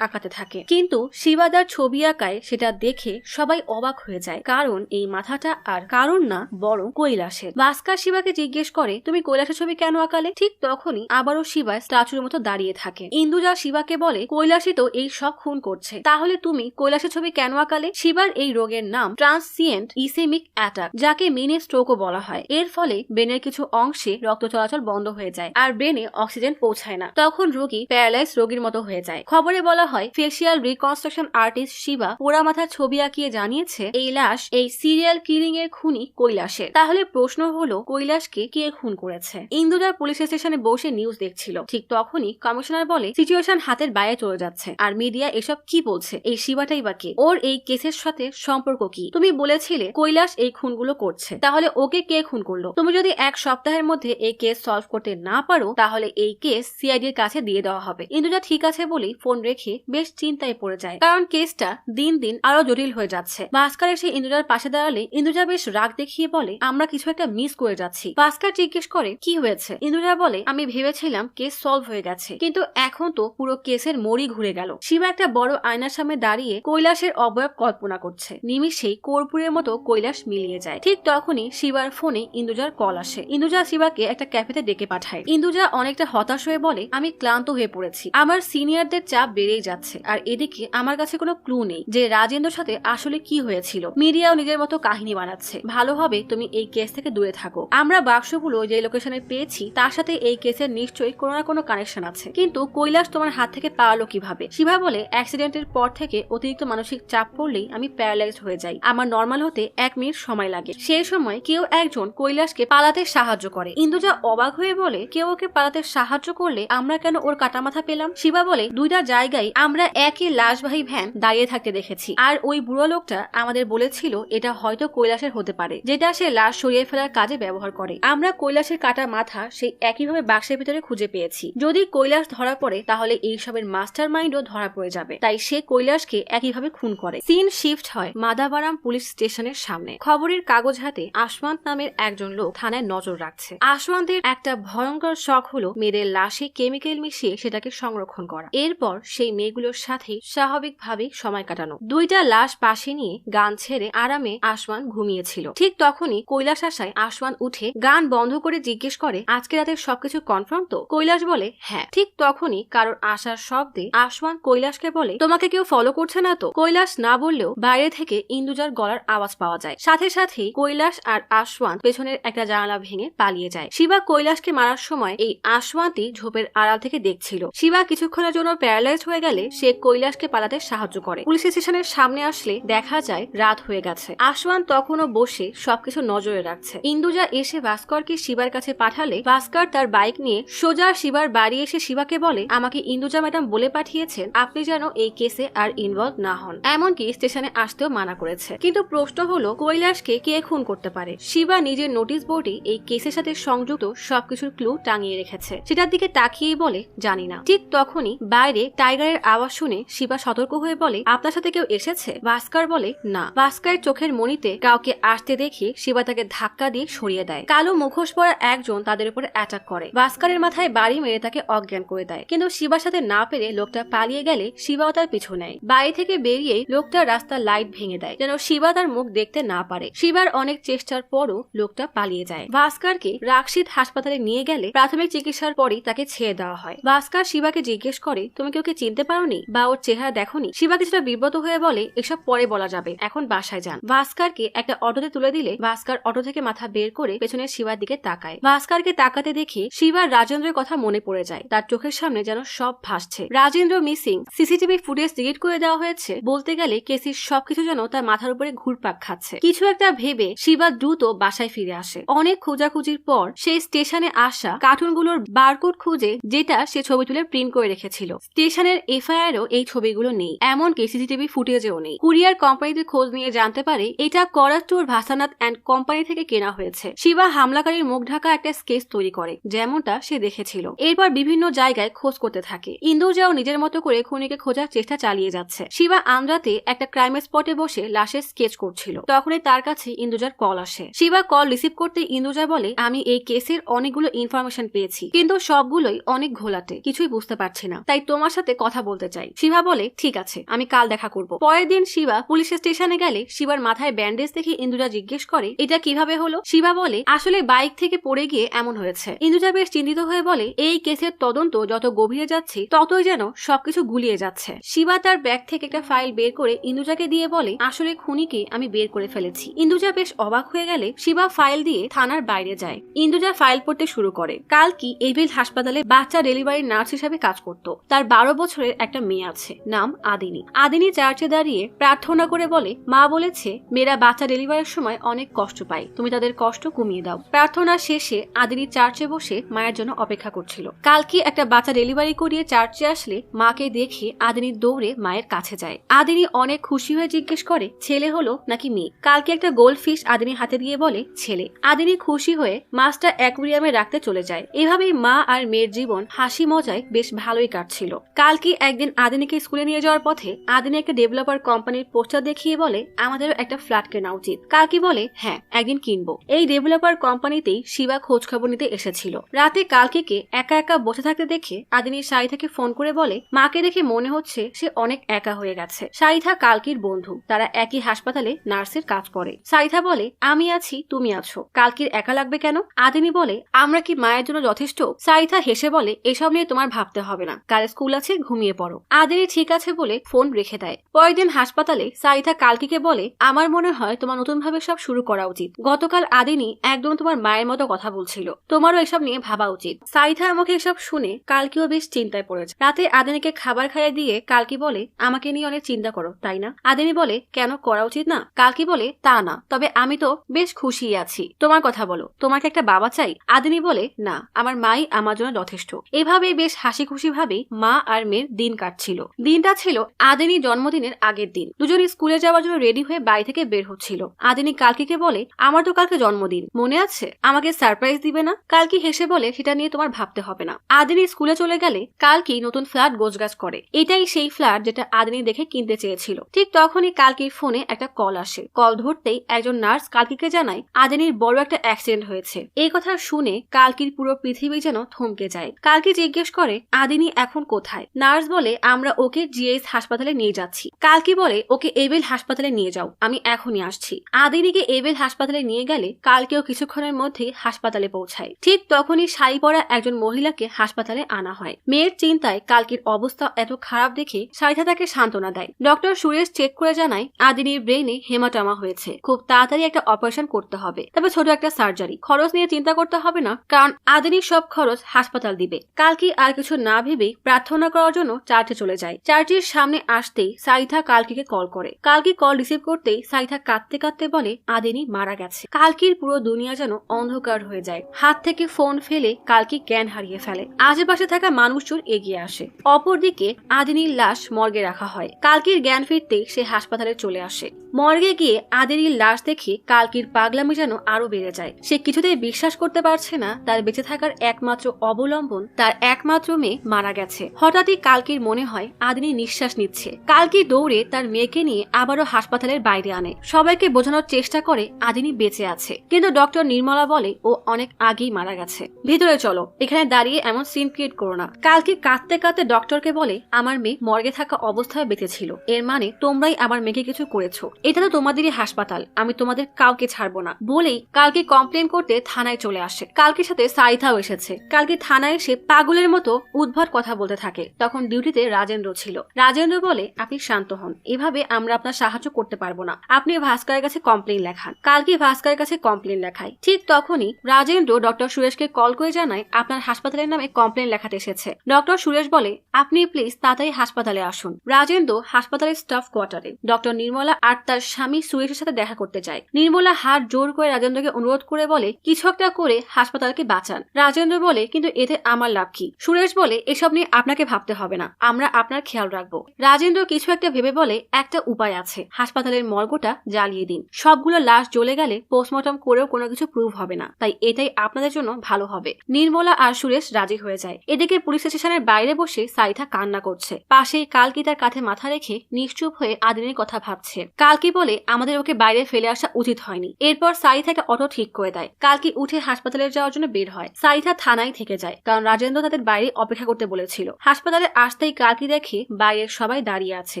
আঁকাতে থাকে, কিন্তু শিবাদার ছবি আঁকায় সেটা দেখে সবাই অবাক হয়ে যায়, কারণ এই মাথাটা আর কারণ না বরং কৈলাসের। ভাস্কর শিবাকে জিজ্ঞেস করে তুমি কৈলাসের ছবি কেন আঁকালে? ঠিক তখনই আবারও শিবা স্ট্যাচুর মতো দাঁড়িয়ে থাকে। ইন্দুজা শিবাকে বলে কৈলাসই তো এই সব খুন করছে, তাহলে তুমি কৈলাসের ছবি কেন আঁকালে? শিবার এই রোগের নাম ট্রান্সিয়েন্ট ইসেমিক অ্যাটাক, যাকে মিনি স্ট্রোকও বলা হয়। এর ফলে ব্রেনের কিছু অংশে রক্ত চলাচল বন্ধ হয়ে যায় আর ব্রেনে অক্সিজেন পৌঁছায় না, তখন রোগী প্যারালাইজ রোগীর মতো হয়ে যায়। খবরে বলা হয় ফেসিয়াল রিকনস্ট্রাকশন আর্টিস্ট শিবা পোড়া মাথার ছবি আঁকিয়ে জানিয়েছে এই লাশ এই সিরিয়াল কিলিং এর খুনি কৈলাসের। তাহলে প্রশ্ন হলো কৈলাসকে কে খুন করেছে? ইন্দুজার পুলিশ স্টেশনে বসে নিউজ দেখছিল, ঠিক তখনই কমিশনার বলে সিচুয়েশন হাতের বাইরে চলে যাচ্ছে, আর মিডিয়া এসব কি বলছে? এই শিবাটাই বা কে? ওর এই কেসের সাথে সম্পর্ক কি? তুমি বলেছিলে কৈলাস এই খুনগুলো করছে, তাহলে ওকে কে খুন করলো? তুমি যদি এক সপ্তাহের মধ্যে এই কেস সলভ করতে না পারো তাহলে এই কেস সিআইডির কাছে দিয়ে দেওয়া হবে। ইন্দুজা ঠিক আছে বলেই ফোন রেখে বেশ চিন্তায় পড়ে যায়, কারণ কেসটা দিন দিন আরো জটিল হয়ে যাচ্ছে। ভাস্কর এসে ইন্দুজার পাশে দাঁড়ালে ইন্দুজা বেশ রাগ দেখিয়ে বলে আমরা কিছু একটা মিস করে যাচ্ছি। ভাস্কর জিজ্ঞেস করে কি হয়েছে? ইন্দুজা বলে আমি ভেবেছিলাম কেস সলভ হয়ে গেছে, কিন্তু এখন তো পুরো কেসের মোড়ই ঘুরে গেল। শিবা একটা বড় আয়নার সামনে দাঁড়িয়ে কৈলাসের অবয়ব কল্পনা করছে। নিমিষেই কর্পূরের মতো কৈলাস মিলিয়ে যায়। ঠিক তখনই শিবার ফোনে ইন্দুজার কল আসে। ইন্দুজা শিবাকে একটা ক্যাফেতে ডেকে পাঠায়। ইন্দুজা অনেকটা হতাশ হয়ে বলে আমি ক্লান্ত হয়ে পড়েছি, আমার সিনিয়রদের চাপ বেড়েই যাচ্ছে, আর এদিকে আমার কাছে কোনো ক্লু নেই যে রাজেন্দ্রর সাথে আসলে কি হয়েছিল। মিডিয়াও নিজের মতো কাহিনী বানাচ্ছে। ভালো হবে তুমি এই কেস থেকে দূরে থাকো। আমরা বাক্সগুলো যে লোকেশনে পেয়েছি তার সাথে এই কেসের নিশ্চয়ই কোনো না কোনো কানেকশন আছে, কিন্তু কৈলাস তোমার হাত থেকে পাওয়ালো কিভাবে? শিবা বলে অ্যাক্সিডেন্টের পর থেকে অতিরিক্ত মানসিক চাপ পড়লেই আমি প্যারালাইজড হয়ে যাই। আমার নর্মাল হতে 1 মিনিট সময় লাগে। সেই সময় কেউ একজন কৈলাসকে পালাতে সাহায্য করে। ইন্দুজা অবাক হয়ে বলে কেউ ওকে পালাতে সাহায্য করলে আমরা কেন ওর কাটা মাথা পেলাম? শিবা বলে দুইটা জায়গায় আমরা একই লাশবাহী ভ্যান দাঁড়িয়ে থাকতে দেখেছি, আর ওই বুড়ো লোকটা আমাদের বলেছিল এটা হয়তো কৈলাসের হতে পারে, যেটা সে লাশ সরিয়ে ফেলার কাজে ব্যবহার করে। আমরা কৈলাসের কাটা মাথা সেই একইভাবে বাক্সের ভিতরে খুঁজে পেয়েছি। যদি কৈলাস ধরা পড়ে তাহলে এইসবের মাস্টার মাইন্ডও ধরা পড়ে যাবে, তাই সে কৈলাসকে একইভাবে খুন করে। সিন শিফট হয় মাদাবারাম পুলিশ স্টেশনের সামনে। খবরের কাগজ হাতে আশওয়ান্ত নামের একজন লোক থানায় নজর রাখছে। আশওয়ান্তের একটা ভয়ঙ্কর শখ হলো মেয়েদের লাশে কেমিক্যাল মিশিয়ে সেটাকে সংরক্ষণ করা, এরপর সেই মেয়েগুলোর সাথে স্বাভাবিকভাবে সময় কাটানো। দুইটা লাশ পাশে নিয়ে গান ছেড়ে আরামে আশওয়ান্ত ঘুমিয়েছিল। ঠিক তখনই কৈলাস আসায় আশওয়ান্ত উঠে গান বন্ধ করে জিজ্ঞেস করে আজকে রাতের সবকিছু কনফার্ম তো? কৈলাস বলে হ্যাঁ। ঠিক তখনই কারোর আসার শব্দে আশওয়ান্ত কৈলাসকে বলে তোমাকে কেউ ফলো করছে না তো? কৈলাস না বললেও বাইরে থেকে ইন্দুজার গলার আওয়াজ পাওয়া যায়। সাথে সাথেই কৈলাস আর আশওয়ান্ত পেছনের একটা জানালা ভেঙে পালিয়ে যায়। শিবা কৈলাসকে মারার সময় এই আশওয়ান্তই ঝোপের আড়াল থেকে দেখছিল। শিবা কিছুক্ষণের জন্য প্যারালাইজড হয়ে গেলে সে কৈলাসকে পালাতে সাহায্য করে। পুলিশ স্টেশনের সামনে আসলে দেখা যায় রাত হয়ে গেছে। আশওয়ান্ত তখনও বসে সবকিছু নজরে রাখছে। ইন্দুজা এসে ভাস্করকে শিবার কাছে পাঠালে ভাস্কর তার বাইক নিয়ে সোজা শিবার বাড়ি এসে শিবাকে বলে আমাকে ইন্দুজা ম্যাডাম বলে পাঠিয়েছেন আপনি যেন এই কেসে আর ইনভলভ না হন, এমনকি স্টেশনে আসতেও মানা করেছে। কিন্তু প্রশ্ন হলো কৈলাসকে কে খুন করতে পারে? শিবা নিজের নোটিশ বোর্ডে এই কেসের সাথে সংযুক্ত সবকিছুর ক্লু টাঙিয়ে রেখেছে। সেটার দিকে তাকিয়েই বলে জানি না। ঠিক তখনই বাইরে টাইগারের আওয়াজ শুনে শিবা সতর্ক হয়ে বলে আপনার সাথে কেউ এসেছে? ভাস্কর বলে না। ভাস্করের চোখের মণিতে কাউকে আসতে দেখে শিবা তাকে ধাক্কা দিয়ে সরিয়ে দেয়। কালো মুখোশ পরা একজন তাদের উপরে অ্যাটাক করে। ভাস্করের মাথায় বাড়ি মেরে তাকে অজ্ঞান করে দেয়, কিন্তু শিবার সাথে না পেরে লোকটা পালিয়ে গেলে শিবাও তার পিছু নেয়। বাড়ি থেকে বেরিয়ে লোকটা রাস্তার লাইট ভেঙে দেয় যেন শিবা তার মুখ দেখতে না পারে। শিবার অনেক চেষ্টার পরও লোকটা পালিয়ে যায়। ভাস্করকে রাকশিদ হাসপাতালে নিয়ে গেলে প্রাথমিক চিকিৎসার পরই তাকে ছেড়ে দেওয়া হয়। ভাস্কর শিবাকে জিজ্ঞেস করে তুমি কি ওকে চিনতে পারোনি বা ওর চেহারা দেখোনি? শিবা কিছুটা বিব্রত হয়ে বলে এসব পরে বলা যাবে, এখন বাসায় যান। ভাস্করকে একটা অটোতে তুলে দিলে ভাস্কর অটো থেকে মাথা বের করে পেছনে শিবার দিকে তাকায়। ভাস্করকে তাকাতে দেখে শিবার রাজেন্দ্রের কথা মনে পড়ে যায়। তার চোখের সামনে যেন সব ভাসছে। Rajendra missing, CCTV footage delete করে দেওয়া হয়েছে। বলতে গেলে কেসির সবকিছু যেন তার মাথার উপরে ঘুরপাক খাচ্ছে। কিছু একটা ভেবে শিবা দ্রুত বাসায় ফিরে আসে। অনেক খোঁজাখুঁজির পর সেই স্টেশনে আসা কার্টুনগুলোর বারকোড খুঁজে যেটা সে ছবি তুলে প্রিন্ট করে রেখেছিল। স্টেশনের এফআইআরও এই ছবিগুলো নেই, এমনকি সিসিটিভি ফুটেজেও নেই। কুরিয়ার কোম্পানিতে খোঁজ নিয়ে জানতে পারে এটা করাচুর ভাসানাথ অ্যান্ড কোম্পানি থেকে কেনা হয়েছে। শিবা হামলাকারীর মুখ ঢাকা একটা স্কেচ তৈরি করে যেমনটা সে দেখেছিল। এরপর বিভিন্ন জায়গায় খোঁজ করতে থাকে। ইন্দুজাও নিজের মতো করে খুনিকে খোঁজার চেষ্টা চালিয়ে যাচ্ছে। শিবা আন্দ্রাতে একটা ক্রাইম স্পটে বসে লাশের স্কেচ করছিল। তখনই তার কাছে ইন্দুজার কল আসে। শিবা কল রিসিভ করতে ইন্দুজা বলে, আমি এই কেসের অনেকগুলো ইনফরমেশন পেয়েছি, কিন্তু সবগুলোই অনেক ঘোলাটে, কিছুই বুঝতে পারছি না, তাই তোমার সাথে কথা বলতে চাই। শিবা বলে, ঠিক আছে, আমি কাল দেখা করব। পরের দিন শিবা পুলিশ স্টেশনে গেলে শিবার মাথায় ব্যান্ডেজ দেখে ইন্দুজা জিজ্ঞেস করে, এটা কিভাবে হলো? শিবা বলে, আসলে বাইক থেকে পড়ে গিয়ে এমন হয়েছে। ইন্দুজা বেশ চিন্তিত হয়ে বলে, এই কেসের তদন্ত যত গভীরে যাচ্ছে ততই যেন সবকিছু গুলিয়ে যাচ্ছে। শিবা তার ব্যাগ থেকে একটা ফাইল বের করে ইন্দুজাকে দিয়ে বলে, আসলে খুনিকে আমি বের করে ফেলেছি। ইন্দুজা বেশ অবাক হয়ে গেলে শিবা ফাইল দিয়ে থানার বাইরে যায়। ইন্দুজা ফাইল পড়তে শুরু করে। কালকি এভিল হাসপাতালে বাচ্চা ডেলিভারি নার্স হিসেবে কাজ করত। তার 12 বছরের একটা মেয়ে আছে, নাম আদিনী। আদিনী চার্চে দাঁড়িয়ে প্রার্থনা করে বলে, মা বলেছে মেয়েরা বাচ্চা ডেলিভারির সময় অনেক কষ্ট পায়, তুমি তাদের কষ্ট কমিয়ে দাও। প্রার্থনা শেষে আদিনী চার্চে বসে মায়ের জন্য অপেক্ষা করছিল। কালকি একটা বাচ্চা ডেলিভারি করিয়ে চার্চে আসলে মাকে দেখে আদিনী দৌড়ে মায়ের কাছে যায়। আদিনী অনেক খুশি হয়ে জিজ্ঞেস করে, ছেলে হলো নাকি মেয়ে? কালকি একটা গোল্ড ফিশ আদিনীর হাতে দিয়ে বলে, ছেলে। আদিনী খুশি হয়ে মাছটা অ্যাকুয়ারিয়ামে রাখতে চলে যায়। এভাবেই মা আর মেয়ের জীবন হাসি মজায় বেশ ভালোই কাটছিল। কালকি একদিন আদিনীকে স্কুলে নিয়ে যাওয়ার পথে আদিনী একটা ডেভেলপার কোম্পানির পোস্টার দেখিয়ে বলে, আমাদেরও একটা ফ্ল্যাট কেনা উচিত। কালকি বলে, হ্যাঁ, একদিন কিনবো। এই ডেভেলপার কোম্পানিতেই শিবা খোঁজ খবর নিতে এসেছিল। রাতে কালকিকে একা একা বসে থাকতে দেখে আদিনী সারিথাকে ফোন করে বলে, মাকে দেখে মনে হচ্ছে সে অনেক একা হয়ে গেছে। সারিথা কালকির বন্ধু, তারা একই হাসপাতালে নার্সের কাজ করে। সারিথা বলে, আমি আছি, তুমি আছো, কালকির একা লাগবে কেন? আদিনী বলে, আমরা কি মায়ের জন্য যথেষ্ট? সারিথা হেসে বলে, এসব নিয়ে তোমার ভাবতে হবে না, কাল স্কুল আছে, ঘুমিয়ে পড়ো। আদিনী ঠিক আছে বলে ফোন রেখে দেয়। পরের দিন হাসপাতালে সারিথা কালকিকে বলে, আমার মনে হয় তোমার নতুন ভাবে সব শুরু করা উচিত। গতকাল আদিনী একদম তোমার মায়ের মতো কথা বলছিল, তোমারও এসব নিয়ে ভাবা উচিত। সারিথার মুখে এসব শুনে কালকিও বেশ চিন্তায় পড়েছে। রাতে আদিনীকে খাবার খাইয়ে দিয়ে কালকি বলে, আমাকে নিয়ে অনেক চিন্তা করো তাই না? আদিনী বলে, কেন, করা উচিত না? কালকি বলে, তা না, তবে আমি তো বেশ খুশি আছি। তোমার কথা বলো, তোমাকে একটা বাবা চাই? আদিনী বলে, না, আমার মাই আমার জন্য যথেষ্ট। এভাবে বেশ হাসি খুশি ভাবে মা আর মেয়ের দিন কাটছিল। দিনটা ছিল আদিনী জন্মদিনের আগের দিন। দুজনে স্কুলে যাওয়ার জন্য রেডি হয়ে বাড়ি থেকে বের হচ্ছিল। আদিনী কালকিকে বলে, আমার তো কালকে জন্মদিন, মনে আছে? আমাকে সারপ্রাইজ দিবে না? কালকি হেসে বলে, সেটা নিয়ে তোমার ভাবতে হবে না। আদিনী স্কুলে চলে গেলে কালকি নতুন ফ্ল্যাট গোছগাছ করে। এটাই সেই ফ্ল্যাট যেটা আদিনী দেখে কিনতে চেয়েছিল। ঠিক তখনই কালকির ফোনে একটা কল আসে। কল ধরতেই একজন নার্স কালকিকে জানায় আদিনীর বড় একটা অ্যাক্সিডেন্ট হয়েছে। এই কথা শুনে কালকির পুরো পৃথিবী যেন থমকে যায়। কালকি জিজ্ঞেস করে, আদিনী এখন কোথায়? নার্স বলে, আমরা ওকে জিএস হাসপাতালে নিয়ে যাচ্ছি। কালকি বলে, ওকে এবেল হাসপাতালে নিয়ে যাও, আমি এখনই আসছি। আদিনীকে এবেল হাসপাতালে নিয়ে গেলে কালকেও কিছুক্ষণের মধ্যেই হাসপাতালে পৌঁছায়। ঠিক তখনই শাড়ি পরা একজন মহিলাকে হাসপাতালে আনা হয়। মেয়ের চিন্তায় কালকির অবস্থা এত খারাপ দেখে সারিথা তাকে সান্ত্বনা দেয়। ডক্টর সুরেশ চেক করে জানায় আদিনীর ব্রেনে হেমাটোমা হয়েছে, খুব তাড়াতাড়ি একটা অপারেশন করতে হবে, তবে ছোট একটা সার্জারি। খরচ নিয়ে চিন্তা করতে হবে না, কারণ আদিনীর সব খরচ হাসপাতাল দিবে। কালকি আর কিছু না ভেবেই প্রার্থনা করার জন্য চার্চে চলে যায়। চার্চের সামনে আসতেই সারিথা কালকিকে কল করে। কালকি কল রিসিভ করতেই সারিথা কাঁদতে কাঁদতে বলে, আদিনী মারা গেছে। কালকির পুরো দুনিয়া যেন অন্ধকার হয়ে যায়। হাত থেকে ফোন ফেলে কালকি জ্ঞান হারিয়ে ফেলে। আশেপাশে থাকা মানুষজন এগিয়ে আসে। অপরদিকে আদিনীর লাশ মর্গে রাখা হয়। কালকির জ্ঞান ফিরতেই সে হাসপাতালে চলে আসে। মর্গে গিয়ে আদিনীর লাশ দেখে কালকির পাগলামি যেন আরো বেড়ে যায়। সে কিছুতেই বিশ্বাস করতে পারছে না তার বেঁচে থাকার একমাত্র অবলম্বন, তার একমাত্র মেয়ে মারা গেছে। হঠাৎই কালকির মনে হয় আদিনী নিঃশ্বাস নিচ্ছে। কালকি দৌড়ে তার মেয়েকে নিয়ে আবারও হাসপাতালের বাইরে আনে। সবাইকে বোঝানোর চেষ্টা করে আদিনী বেঁচে আছে, কিন্তু ডক্টর নির্মলা বলে ও অনেক আগেই মারা গেছে। ভিতরে চলো, এখানে দাঁড়িয়ে এমন সিন ক্রিয়েট করো না। কালকি কাঁদতে কাঁদতে ডক্টরকে বলে, আমার মেয়ে মর্গে থাকা অবস্থায় বেঁচে ছিল, এর মানে তোমরাই আমার মেয়েকে কিছু করেছো। এটা তো তোমাদেরই হাসপাতাল, আমি তোমাদের কাউকে ছাড়বো না। বলেই কালকি কমপ্লেন করতে থানায় চলে আসে। কালকির সাথে সারিথাও এসেছে। কালকি থানায় এসে পাগলের মতো উদ্ভট কথা বলতে থাকে। তখন ডিউটিতে রাজেন্দ্র ছিল। রাজেন্দ্র বলে, আপনি শান্ত হন, এভাবে আমরা আপনার সাহায্য করতে পারবো না, আপনি ভাস্করের কাছে কমপ্লেন লেখান। কালকি ভাস্করের কাছে কমপ্লেন লেখায়। ঠিক তখনই রাজেন্দ্র ডক্টর সুরেশকে কল করে জানায় আপনার হাসপাতালের নামে কমপ্লেন লেখাতে এসেছে। ডক্টর সুরেশ বলে, আপনি প্লিজ তাড়াতাড়ি হাসপাতালে আসুন। রাজেন্দ্র হাসপাতালের স্টাফ কোয়ার্টারে। ডক্টর নির্মলা আর তার তার স্বামী সুরেশের সাথে দেখা করতে যায়। নির্মলা হাত জোর করে রাজেন্দ্রকে অনুরোধ করে বলে কিছু একটা করে হাসপাতালকে বাঁচান। রাজেন্দ্র বলে কিন্তু এতে আমার লাভ কি? সুরেশ বলে এসব নিয়ে আপনাকে ভাবতে হবে না, আমরা আপনার খেয়াল রাখবো। রাজেন্দ্র কিছু একটা ভেবে বলে একটা উপায় আছে, হাসপাতালের মর্গটা জ্বালিয়ে দিন, সবগুলো লাশ জ্বলে গেলে পোস্টমর্টম করেও কোনো কিছু প্রুভ হবে না, তাই এটাই আপনাদের জন্য ভালো হবে। নির্মলা আর সুরেশ রাজি হয়ে যায়। এদিকে পুলিশ স্টেশনের বাইরে বসে সাইথা কান্না করছে। পাশেই কালকি তার কাঁধে মাথা রেখে নিশ্চুপ হয়ে আদিনের কথা ভাবছে। কালকি বলে আমাদের ওকে বাইরে ফেলে আসা উচিত হয়নি। এরপর সাইথা একটা অটো ঠিক করে দেয়। কালকি উঠে হাসপাতালে যাওয়ার জন্য বের হয়। সাইথা থানায় থেকে যায়, কারণ রাজেন্দ্র তাদের বাইরে অপেক্ষা করতে বলেছিল। হাসপাতালে আসতেই কালকি দেখে বাইরের সবাই দাঁড়িয়ে আছে,